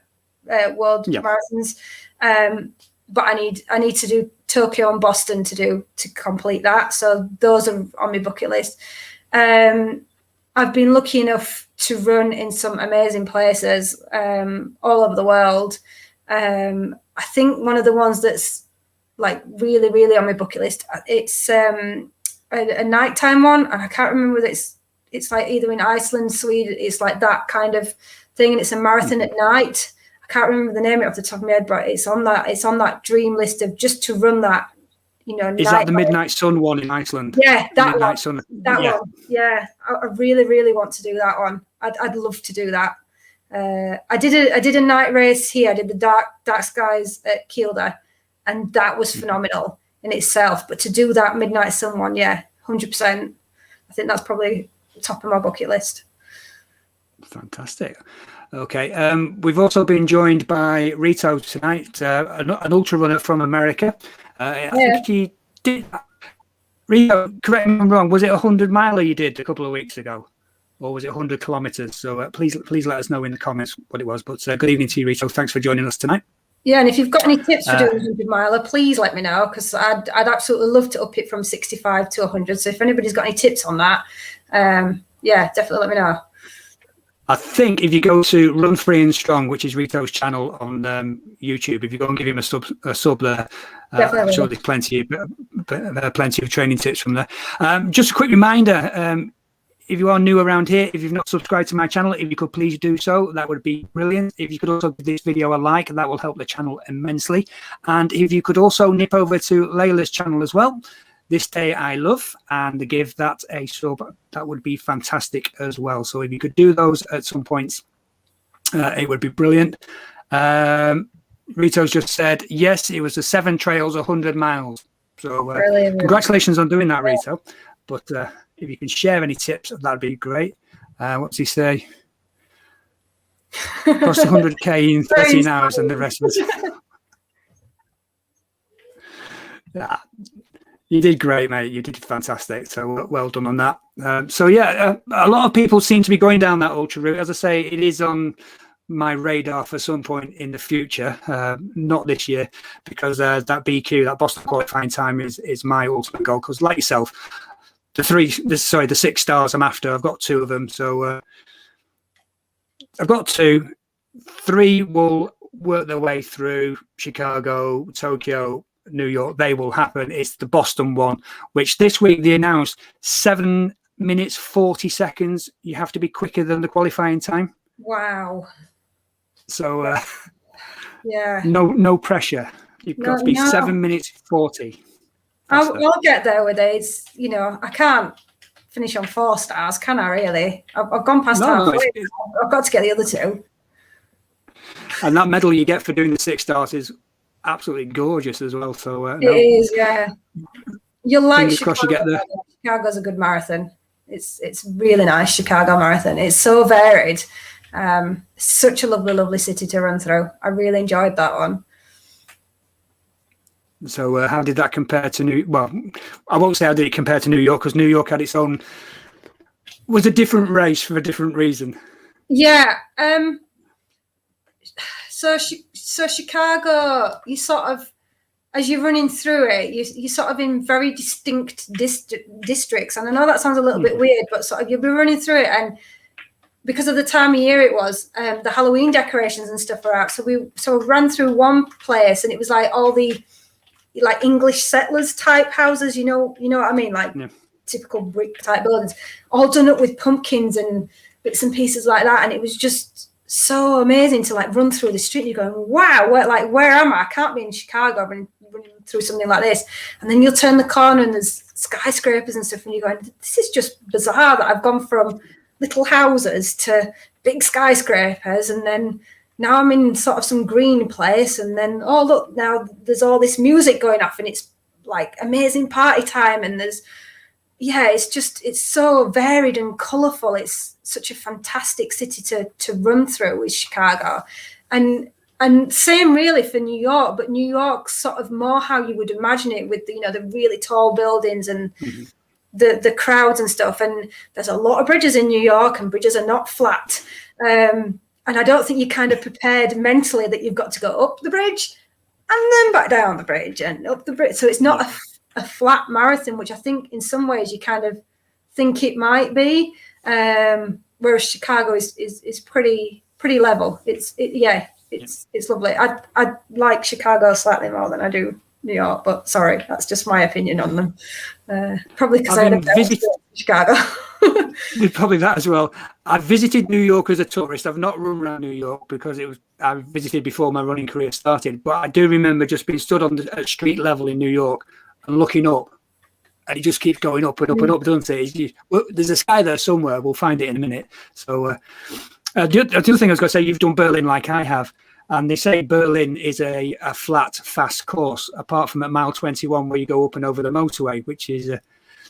B: World Marathons. But I need to do Tokyo and Boston to complete that. So those are on my bucket list. I've been lucky enough to run in some amazing places all over the world. I think one of the ones that's like really, really on my bucket list, it's a nighttime one, and I can't remember whether it's like either in Iceland, Sweden. It's like that kind of thing, and it's a marathon at night. I can't remember the name of it off the top of my head, but it's on that dream list of just to run that.
A: Is that the Midnight Sun one in Iceland?
B: Yeah, that
A: Midnight
B: one.
A: Sun.
B: That one. Yeah, I really, really want to do that one. I'd love to do that. I did a night race here. I did the dark skies at Kielder, and that was phenomenal in itself. But to do that Midnight Sun one, 100%. I think that's probably top of my bucket list.
A: Fantastic. Okay. We've also been joined by Rito tonight, an ultra runner from America. I think he did. Rito, correct me if I'm wrong. Was it 100-miler you did a couple of weeks ago, or was it 100 kilometers? So please let us know in the comments what it was. But good evening to you, Rito. Thanks for joining us tonight.
B: Yeah, and if you've got any tips for doing 100-miler, please let me know, because I'd absolutely love to up it from 65 to 100. So if anybody's got any tips on that, definitely let me know.
A: I think if you go to Run Free and Strong, which is Rito's channel on YouTube, if you go and give him a sub there, I'm sure there's plenty of training tips from there. Just a quick reminder, if you are new around here, if you've not subscribed to my channel, if you could please do so, that would be brilliant. If you could also give this video a like, that will help the channel immensely. And if you could also nip over to Leyla's channel as well, This Day I Love, and give that a sub, that would be fantastic as well. So if you could do those at some points, it would be brilliant. Rito's just said, yes, it was the 7 trails, 100 miles. So congratulations on doing that, Rito. But if you can share any tips, that'd be great. What's he say? Crossed 100k in 13 hours and the rest was... Yeah. You did great, mate. You did fantastic. So well done on that. A lot of people seem to be going down that ultra route. As I say, it is on my radar for some point in the future. Not this year, because that BQ, that Boston qualifying time, is my ultimate goal. Because like yourself, the 6 stars I'm after, I've got 2 of them. So I've got 2. 3 will work their way through Chicago, Tokyo, New York. They will happen. It's the Boston one, which this week they announced 7 minutes 40 seconds. You have to be quicker than the qualifying time.
B: Wow.
A: So no pressure. You've got to be 7 minutes 40.
B: I'll get there with it. It's, I can't finish on 4 stars, can I really? I've gone past halfway. I've got to get the other 2.
A: And that medal you get for doing the 6 stars is absolutely gorgeous as well. So
B: it is, yeah. You'll like
A: Chicago. Crossed you get there.
B: Chicago's a good marathon. It's really nice, Chicago Marathon. It's so varied. Such a lovely city to run through. I really enjoyed that one.
A: So how did that compare to well, I won't say how did it compare to New York, because New York had its own, was a different race for a different reason.
B: Yeah. So Chicago, you sort of, as you're running through it, you're sort of in very distinct districts. And I know that sounds a little bit weird, but sort of you'll be running through it, and because of the time of year it was, the Halloween decorations and stuff are out. So we ran through one place, and it was like all the like English settlers type houses, you know what I mean? Like typical brick type buildings, all done up with pumpkins and bits and pieces like that. And it was just so amazing to like run through the street. You're going, wow, where am I? I can't be in Chicago running through something like this. And then you'll turn the corner and there's skyscrapers and stuff, and you're going, this is just bizarre that I've gone from little houses to big skyscrapers, and then now I'm in sort of some green place, and then oh look, now there's all this music going off, and it's like amazing party time, and it's so varied and colourful. It's such a fantastic city to run through with Chicago, and same really for New York, but New York's sort of more how you would imagine it, with the really tall buildings and the crowds and stuff. And there's a lot of bridges in New York, and bridges are not flat. And I don't think you're kind of prepared mentally that you've got to go up the bridge and then back down the bridge and up the bridge. So it's not a flat marathon, which I think in some ways you kind of think it might be. Whereas Chicago is pretty level. It's lovely. I like Chicago slightly more than I do New York, but sorry, that's just my opinion on them. Probably because I had visited Chicago.
A: Probably that as well. I visited New York as a tourist. I've not run around New York because I visited before my running career started. But I do remember just being stood at street level in New York and looking up, and it just keeps going up and up and up, doesn't it? There's a sky there somewhere. We'll find it in a minute. So the other thing I was going to say, you've done Berlin like I have. And they say Berlin is a flat, fast course, apart from at mile 21 where you go up and over the motorway, which is,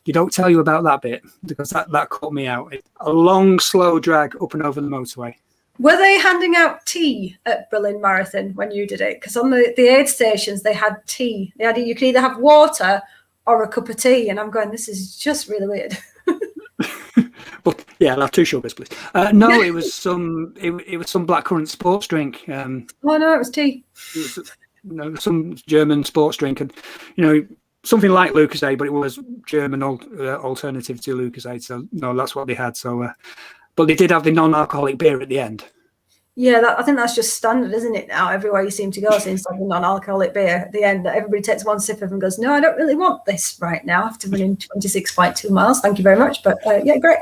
A: they don't tell you about that bit, because that caught me out. A long, slow drag up and over the motorway.
B: Were they handing out tea at Berlin Marathon when you did it? Because on the aid stations, they had tea. You could either have water or a cup of tea. And I'm going, this is just really weird.
A: But yeah, I'll have 2 sugars, please. No, it was some blackcurrant sports drink.
B: Oh no, it was tea.
A: Some German sports drink, and something like Lucozade, but it was German alternative to Lucozade. So no, that's what they had. So, but they did have the non-alcoholic beer at the end.
B: Yeah, I think that's just standard, isn't it? Now everywhere you seem to go, seems to have a non-alcoholic beer at the end that everybody takes one sip of and goes, "No, I don't really want this right now after running 26.2 miles. Thank you very much." But yeah, great.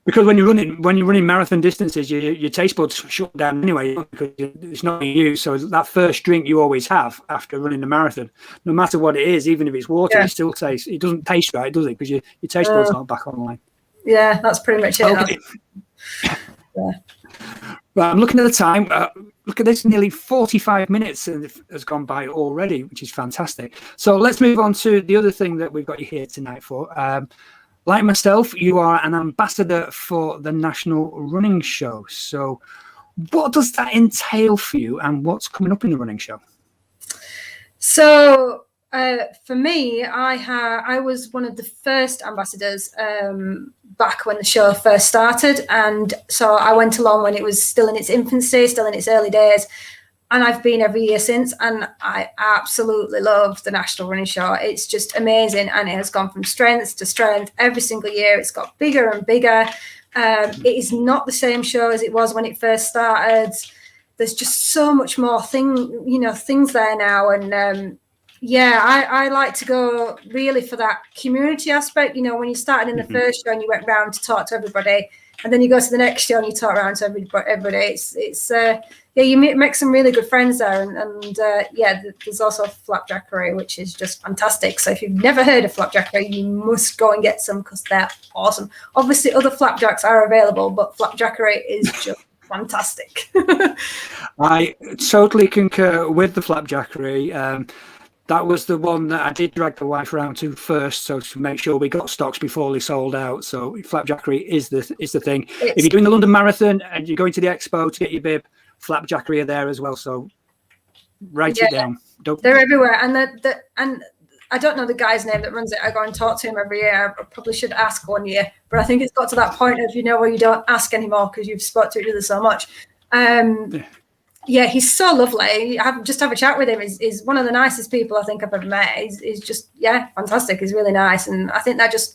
A: Because when you're running marathon distances, your taste buds shut down anyway, because it's not you. So that first drink you always have after running the marathon, no matter what it is, even if it's water, it doesn't taste right, does it? Because your taste buds aren't back online.
B: Yeah, that's pretty much it.
A: Okay.
B: Yeah.
A: Right, I'm looking at the time. Look at this, nearly 45 minutes has gone by already, which is fantastic. So let's move on to the other thing that we've got you here tonight for. Like myself, you are an ambassador for the National Running Show. So what does that entail for you, and what's coming up in the running show?
B: So for me, I was one of the first ambassadors back when the show first started, and so I went along when it was still in its infancy, still in its early days, and I've been every year since, and I absolutely love the National Running Show. It's just amazing, and it has gone from strength to strength every single year. It's got bigger and bigger. It is not the same show as it was when it first started. There's just so much more things there now, and I like to go really for that community aspect. When you started in the first show and you went round to talk to everybody, and then you go to the next show and you talk around to everybody. You make some really good friends there, and there's also flapjackery, which is just fantastic. So if you've never heard of flapjackery, you must go and get some, because they're awesome. Obviously, other flapjacks are available, but flapjackery is just fantastic.
A: I totally concur with the flapjackery. That was the one that I did drag the wife around to first, so to make sure we got stocks before they sold out. So flapjackery is the thing. If you're doing the London Marathon and you're going to the expo to get your bib, flapjackery are there as well. So write it down.
B: They're everywhere, and I don't know the guy's name that runs it. I go and talk to him every year. I probably should ask one year, but I think it's got to that point of, where you don't ask anymore because you've spoke to each other so much. Yeah, he's so lovely. Just have a chat with him. He's one of the nicest people I think I've ever met. He's just, fantastic. He's really nice. And I think that just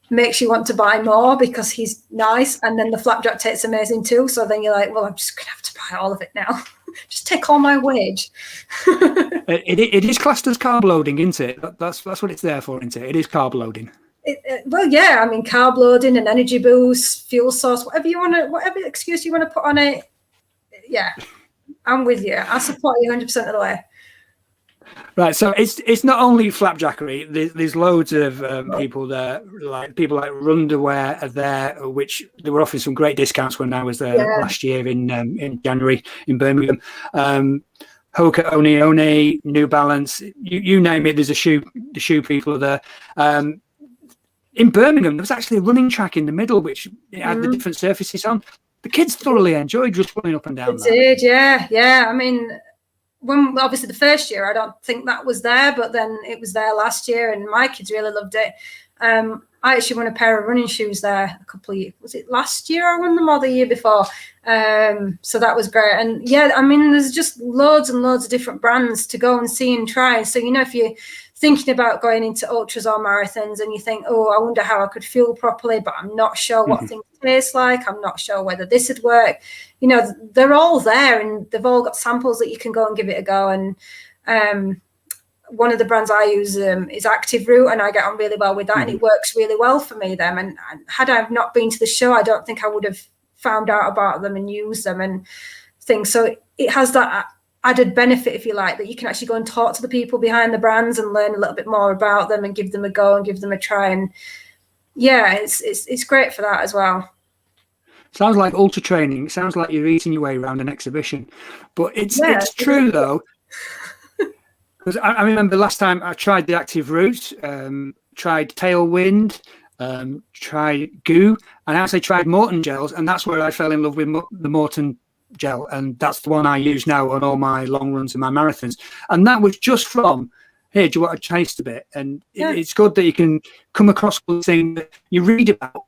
B: makes you want to buy more because he's nice. And then the flapjack tastes amazing too. So then you're like, well, I'm just going to have to buy all of it now. Just take all my wage.
A: It is classed as carb loading, isn't it? That's what it's there for, isn't it? It is carb loading.
B: Well, yeah. I mean, carb loading, an energy boost, fuel source, whatever excuse you want to put on it. Yeah. I'm with you. I support you 100% of the way. Right,
A: so it's not only flapjackery. There's loads of people there, like people like Runderwear are there, which they were offering some great discounts when I was there last year in January in Birmingham. Hoka One, New Balance, you name it. There's the shoe people are there. In Birmingham, there was actually a running track in the middle, which had the different surfaces on. The kids thoroughly enjoyed just running up and down.
B: They did, yeah. I mean, obviously the first year, I don't think that was there, but then it was there last year, and my kids really loved it. I actually won a pair of running shoes there a couple of years. Was it last year I won them or the year before? So that was great. And I mean, there's just loads and loads of different brands to go and see and try. So, if you're thinking about going into ultras or marathons and you think, oh, I wonder how I could fuel properly, but I'm not sure what things taste like. I'm not sure whether this would work. They're all there and they've all got samples that you can go and give it a go. And one of the brands I use is Active Root, and I get on really well with that, and it works really well for me. And had I not been to the show, I don't think I would have found out about them and used them and things. So it has that added benefit, if you like, that you can actually go and talk to the people behind the brands and learn a little bit more about them and give them a go and give them a try. And it's great for that as well.
A: Sounds like ultra training. It sounds like you're eating your way around an exhibition, but it's true though. Because I remember last time I tried the Active Root, tried Tailwind, tried Goo, and I actually tried Morton gels, and that's where I fell in love with the Morton gel, and that's the one I use now on all my long runs and my marathons. And that was just from, hey, do you want to taste a bit? And it's good that you can come across something that you read about,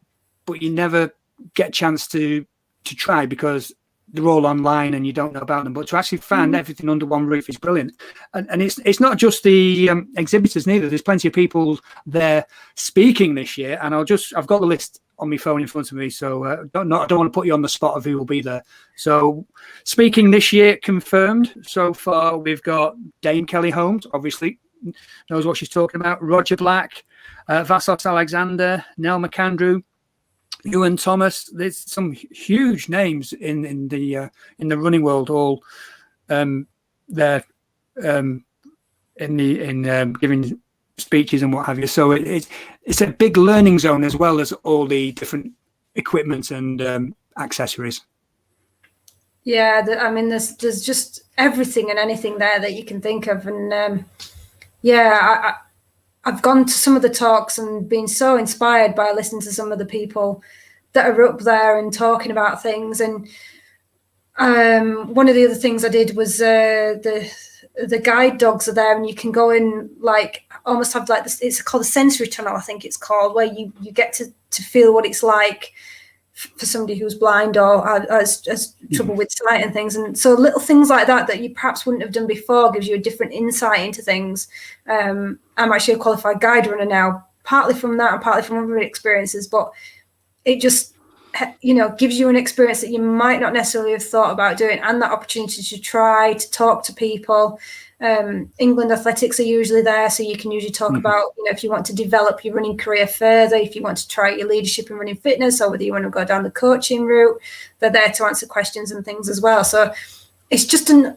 A: but you never get a chance to try because they're all online and you don't know about them. But to actually find everything under one roof is brilliant. And it's not just the exhibitors neither. There's plenty of people there speaking this year, and I've got the list on my phone in front of me, so I don't want to put you on the spot of who will be there. So speaking this year confirmed so far, we've got Dame Kelly Holmes, obviously knows what she's talking about, Roger Black, Vassos Alexander, Nell McAndrew, Ewan Thomas. There's some huge names in the running world, all there in giving speeches and what have you. So it's a big learning zone as well as all the different equipment and accessories.
B: Yeah, I mean, there's just everything and anything there that you can think of, and I've gone to some of the talks and been so inspired by listening to some of the people that are up there and talking about things. And one of the other things I did was the guide dogs are there, and you can go in, like, almost have like this, it's called a sensory tunnel, I think it's called, where you get to feel what it's like for somebody who's blind or has trouble with sight and things. And so little things like that you perhaps wouldn't have done before gives you a different insight into things. I'm actually a qualified guide runner now, partly from that and partly from other experiences, but it just, gives you an experience that you might not necessarily have thought about doing, and that opportunity to try, to talk to people. England Athletics are usually there, so you can usually talk about, if you want to develop your running career further, if you want to try your leadership in running fitness, or whether you want to go down the coaching route, they're there to answer questions and things as well. So it's just an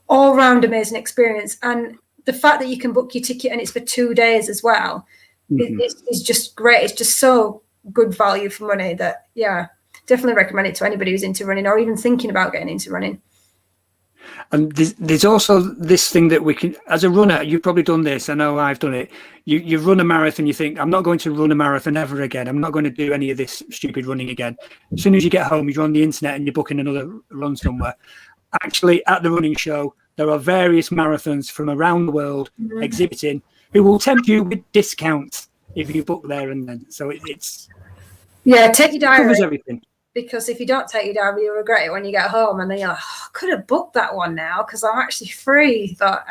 B: all-round amazing experience. And the fact that you can book your ticket and it's for 2 days as well, it's just great. It's just so good value for money that, definitely recommend it to anybody who's into running or even thinking about getting into running.
A: And there's also this thing that we can, as a runner, you've probably done this. I know I've done it. You run a marathon, you think, I'm not going to run a marathon ever again. I'm not going to do any of this stupid running again. As soon as you get home, you're on the internet and you're booking another run somewhere. Actually, at the running show, there are various marathons from around the world exhibiting who will tempt you with discounts if you book there and then. So it's
B: take your diary.
A: It covers everything.
B: Because if you don't take your diary, you'll regret it when you get home. And then you're like, I could have booked that one now because I'm actually free. But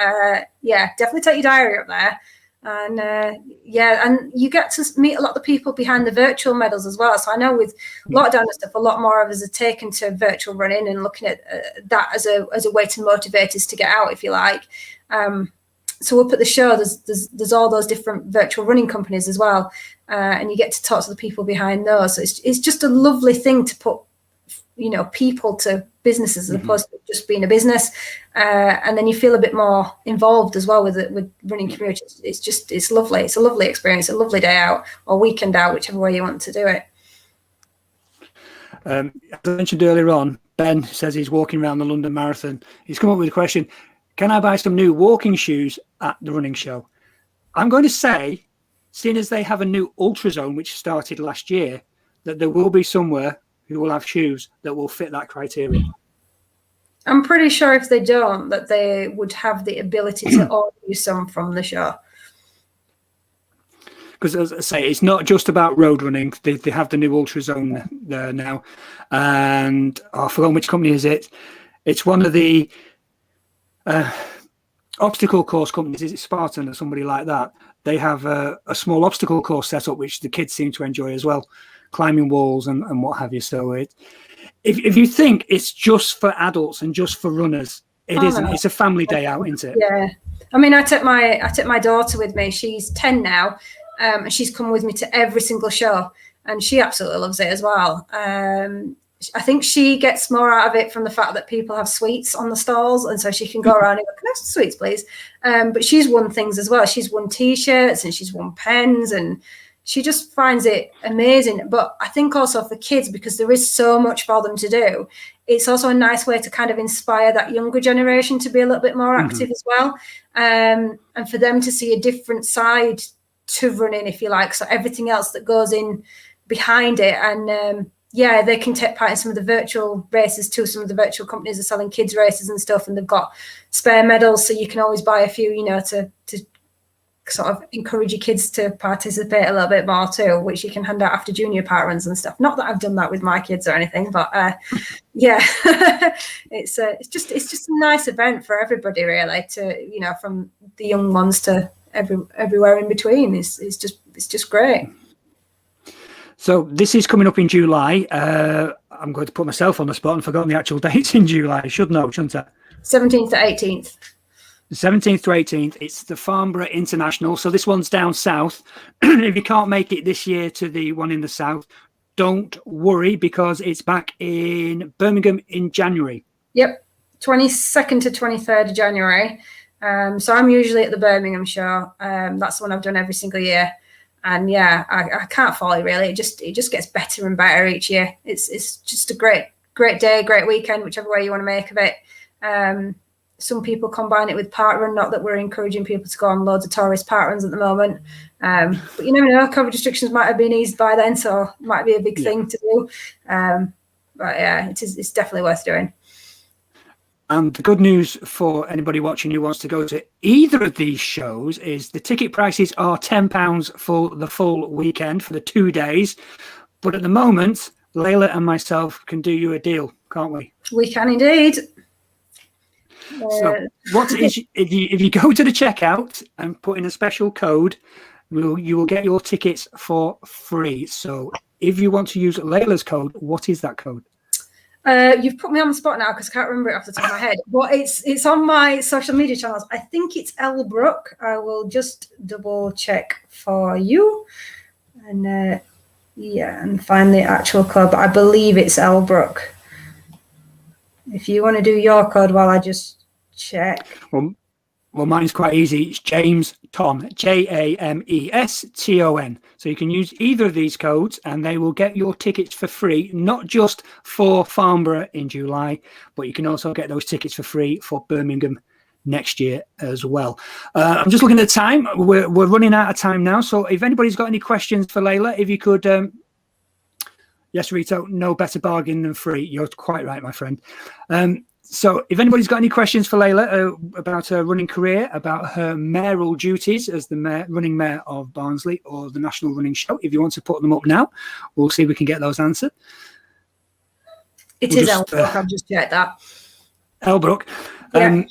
B: definitely take your diary up there. And and you get to meet a lot of the people behind the virtual medals as well. So I know with lockdown and stuff, a lot more of us are taken to virtual running and looking at that as a way to motivate us to get out, if you like. So up at the show, there's all those different virtual running companies as well, and you get to talk to the people behind those. So it's just a lovely thing to put, people to businesses as opposed to just being a business, and then you feel a bit more involved as well with running community. It's lovely. It's a lovely experience, a lovely day out or weekend out, whichever way you want to do it.
A: As I mentioned earlier on, Ben says he's walking around the London Marathon. He's come up with a question. Can I buy some new walking shoes at the running show? I'm going to say, seeing as they have a new Ultra Zone, which started last year, that there will be somewhere who will have shoes that will fit that criteria.
B: I'm pretty sure if they don't, that they would have the ability to order you some from the show.
A: Because as I say, it's not just about road running. They have the new Ultra Zone there now. And I forgot which company is it. It's one of the obstacle course companies. Is it Spartan or somebody like that? They have a small obstacle course set up, which the kids seem to enjoy as well, climbing walls and what have you. So if you think it's just for adults and just for runners, it isn't. It's a family day out, isn't it?
B: Yeah. I mean, I took my daughter with me. She's 10 now, and she's come with me to every single show, and she absolutely loves it as well. I think she gets more out of it from the fact that people have sweets on the stalls, and so she can go around and go, "Can I have some sweets, please?" But she's won things as well. She's won T-shirts and she's won pens, and she just finds it amazing. But I think also for kids, because there is so much for them to do, it's also a nice way to kind of inspire that younger generation to be a little bit more active as well, and for them to see a different side to running, if you like. So everything else that goes in behind it, and they can take part in some of the virtual races too. Some of the virtual companies are selling kids races and stuff, and they've got spare medals, so you can always buy a few, to sort of encourage your kids to participate a little bit more too, which you can hand out after junior park runs and stuff. Not that I've done that with my kids or anything, but it's just a nice event for everybody, really, to from the young ones to everywhere in between. It's just great.
A: So this is coming up in July. I'm going to put myself on the spot and forgotten the actual dates in July. I should know, shouldn't I?
B: 17th to 18th.
A: The 17th to 18th. It's the Farnborough International. So this one's down south. If you can't make it this year to the one in the south, don't worry, because it's back in Birmingham in January. Yep,
B: 22nd to 23rd of January. So I'm usually at the Birmingham show. That's the one I've done every single year. And I can't follow it, really. It just gets better and better each year. It's just a great day, great weekend, whichever way you want to make of it. Some people combine it with park run. Not that we're encouraging people to go on loads of tourist park runs at the moment, but you never know. COVID restrictions might have been eased by then, so it might be a big thing to do. But it's definitely worth doing.
A: And the good news for anybody watching who wants to go to either of these shows is the ticket prices are £10 for the full weekend, for the 2 days. But at the moment, Leyla and myself can do you a deal, can't we?
B: We can indeed.
A: So what is, if you go to the checkout and put in a special code, you will get your tickets for free. So if you want to use Leyla's code, what is that code?
B: You've put me on the spot now because I can't remember it off the top of my head. But it's on my social media channels. I think it's Brooke. I will just double check for you, and and find the actual code. But I believe it's Brooke. If you want to do your code while I just check.
A: Well, Well, mine's quite easy. It's James Ton, JAMESTON. So you can use either of these codes and they will get your tickets for free, not just for Farnborough in July, but you can also get those tickets for free for Birmingham next year as well. I'm just looking at the time. We're running out of time now. So if anybody's got any questions for Leyla, if you could... yes, Rito, no better bargain than free. You're quite right, my friend. So if anybody's got any questions for Leyla about her running career, about her mayoral duties as the running mayor of Barnsley or the National Running Show, if you want to put them up now, we'll see if we can get those answered.
B: It is Elbrook, I've just checked that.
A: Elbrook.
B: Yeah.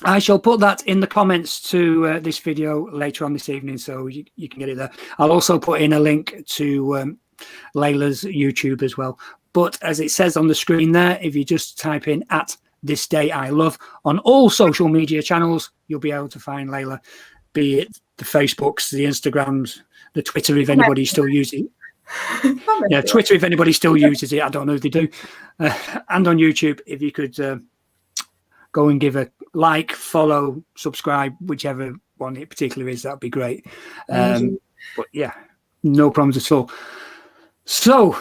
A: I shall put that in the comments to this video later on this evening, so you can get it there. I'll also put in a link to Leyla's YouTube as well. But as it says on the screen there, if you just type in @thisdayiLove on all social media channels, you'll be able to find Leyla, be it the Facebooks, the Instagrams, the Twitter, if anybody's still using it. Yeah, Twitter, if anybody still uses it. I don't know if they do. And on YouTube, if you could go and give a like, follow, subscribe, whichever one it particularly is, that'd be great. But yeah, no problems at all. So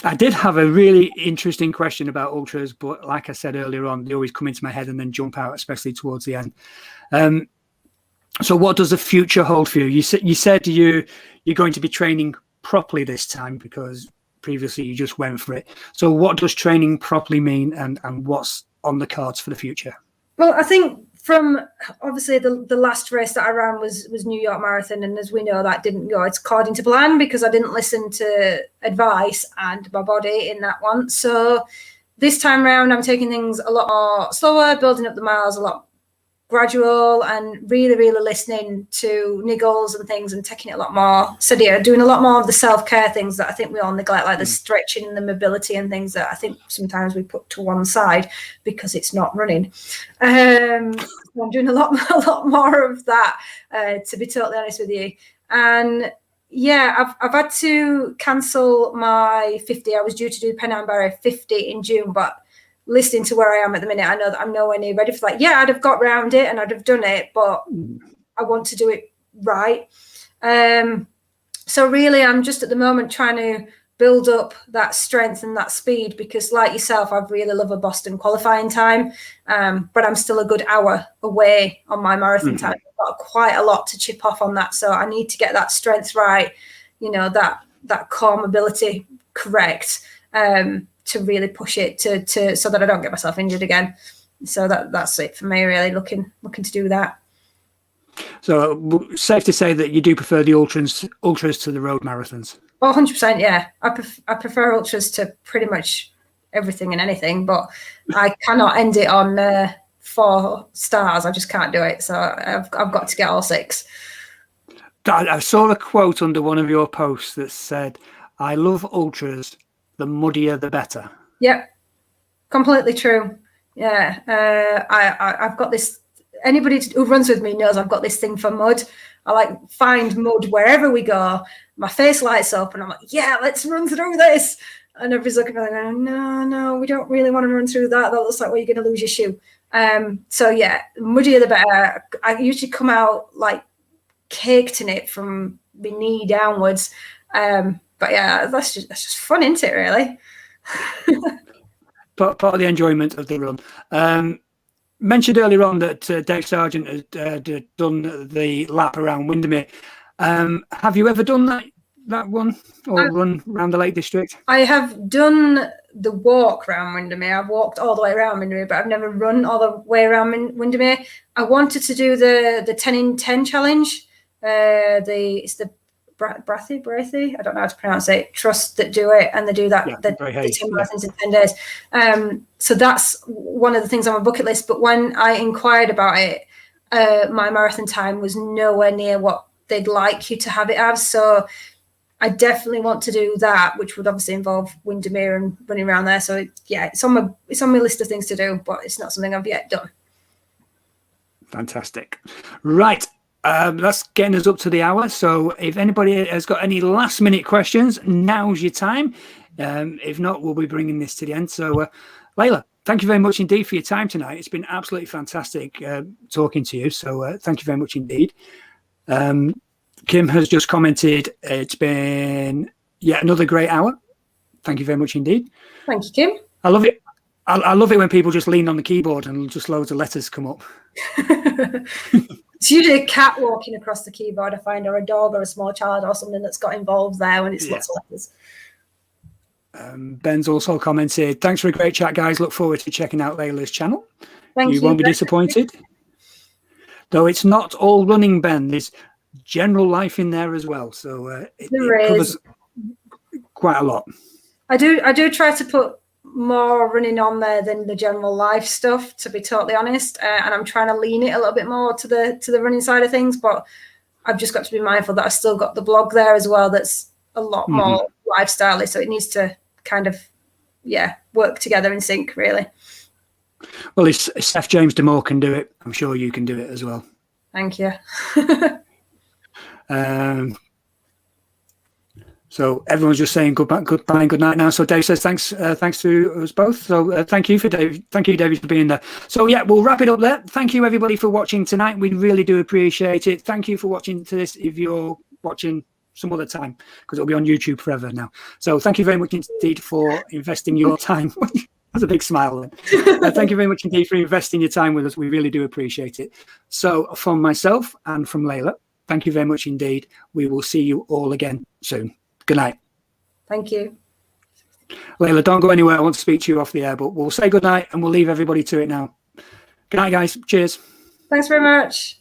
A: I did have a really interesting question about ultras, but like I said earlier on, they always come into my head and then jump out, especially towards the end. So what does the future hold for you? You said you're going to be training properly this time because previously you just went for it. So what does training properly mean, and what's on the cards for the future?
B: Well, I think from obviously the last race that I ran was New York Marathon, and as we know, that didn't go according to plan because I didn't listen to advice and my body in that one. So this time round, I'm taking things a lot more slower, building up the miles a lot gradual, and really listening to niggles and things and taking it a lot more steadier, doing a lot more of the self-care things that I think we all neglect, like the stretching and the mobility and things that I think sometimes we put to one side because it's not running. I'm doing a lot more of that, to be totally honest with you. And yeah, I've had to cancel my 50. I was due to do Pennine Barrier 50 in June, but listening to where I am at the minute, I know that I'm nowhere near ready for that. Yeah, I'd have got round it and I'd have done it, but I want to do it right. So really, I'm just at the moment trying to build up that strength and that speed because, like yourself, I really love a Boston qualifying time, but I'm still a good hour away on my marathon time. I've got quite a lot to chip off on that, so I need to get that strength right, you know, that core mobility correct, to really push it to so that I don't get myself injured again. So that's it for me, really looking to do that.
A: So safe to say that you do prefer the ultras to the road marathons?
B: Oh, 100%, yeah. I prefer ultras to pretty much everything and anything, but I cannot end it on 4 stars. I just can't do it. So I've got to get all 6.
A: I saw a quote under one of your posts that said, "I love ultras, the muddier the better."
B: Yep, completely true. Yeah, I've got this. Anybody who runs with me knows I've got this thing for mud. I like find mud wherever we go. My face lights up, and I'm like, "Yeah, let's run through this." And everybody's looking at me like, "No, we don't really want to run through that. That looks like where you're going to lose your shoe." So yeah, muddier the better. I usually come out like caked in it from my knee downwards. But yeah, that's just fun, isn't it, really?
A: part of the enjoyment of the run. Mentioned earlier on that Dave Sargent had done the lap around Windermere. Have you ever done that one or run around the Lake District? I
B: have done the walk around Windermere. I've walked all the way around Windermere, but I've never run all the way around Windermere. I wanted to do the 10 in 10 challenge. It's the Brathy, I don't know how to pronounce it, trust that do it, and they do that, the 10 marathons in 10 days. So that's one of the things on my bucket list. But when I inquired about it, my marathon time was nowhere near what they'd like you to have it as. So I definitely want to do that, which would obviously involve Windermere and running around there. So yeah, it's on my list of things to do, but it's not something I've yet done.
A: Fantastic. Right. That's getting us up to the hour. So if anybody has got any last minute questions, now's your time. If not, we'll be bringing this to the end. So Leyla, thank you very much indeed for your time tonight. It's been absolutely fantastic talking to you. So thank you very much indeed. Kim has just commented, it's been yet another great hour. Thank you very much indeed.
B: Thank you, Kim.
A: I love it. I love it when people just lean on the keyboard and just loads of letters come up.
B: It's usually a cat walking across the keyboard, I find, or a dog or a small child or something that's got involved there when it's lots of letters.
A: Ben's also commented, thanks for a great chat, guys. Look forward to checking out Leyla's channel.
B: Thank you.
A: You won't be disappointed. Though it's not all running, Ben. There's general life in there as well. So it covers quite a lot. I
B: do try to put more running on there than the general life stuff, to be totally honest, and I'm trying to lean it a little bit more to the running side of things, but I've just got to be mindful that I've still got the blog there as well that's a lot more lifestyle-y, so it needs to kind of work together in sync, really.
A: Well, if Steph James DeMore can do it, I'm sure you can do it as well.
B: Thank you.
A: So everyone's just saying goodbye and good night now. So Dave says thanks to us both. So thank you, David, for being there. So yeah, we'll wrap it up there. Thank you everybody for watching tonight. We really do appreciate it. Thank you for watching to this. If you're watching some other time, because it'll be on YouTube forever now. So thank you very much indeed for investing your time. That's a big smile then. Thank you very much indeed for investing your time with us. We really do appreciate it. So from myself and from Leyla, thank you very much indeed. We will see you all again soon. Good night.
B: Thank you.
A: Leyla, don't go anywhere. I want to speak to you off the air, but we'll say good night and we'll leave everybody to it now. Good night, guys. Cheers.
B: Thanks very much.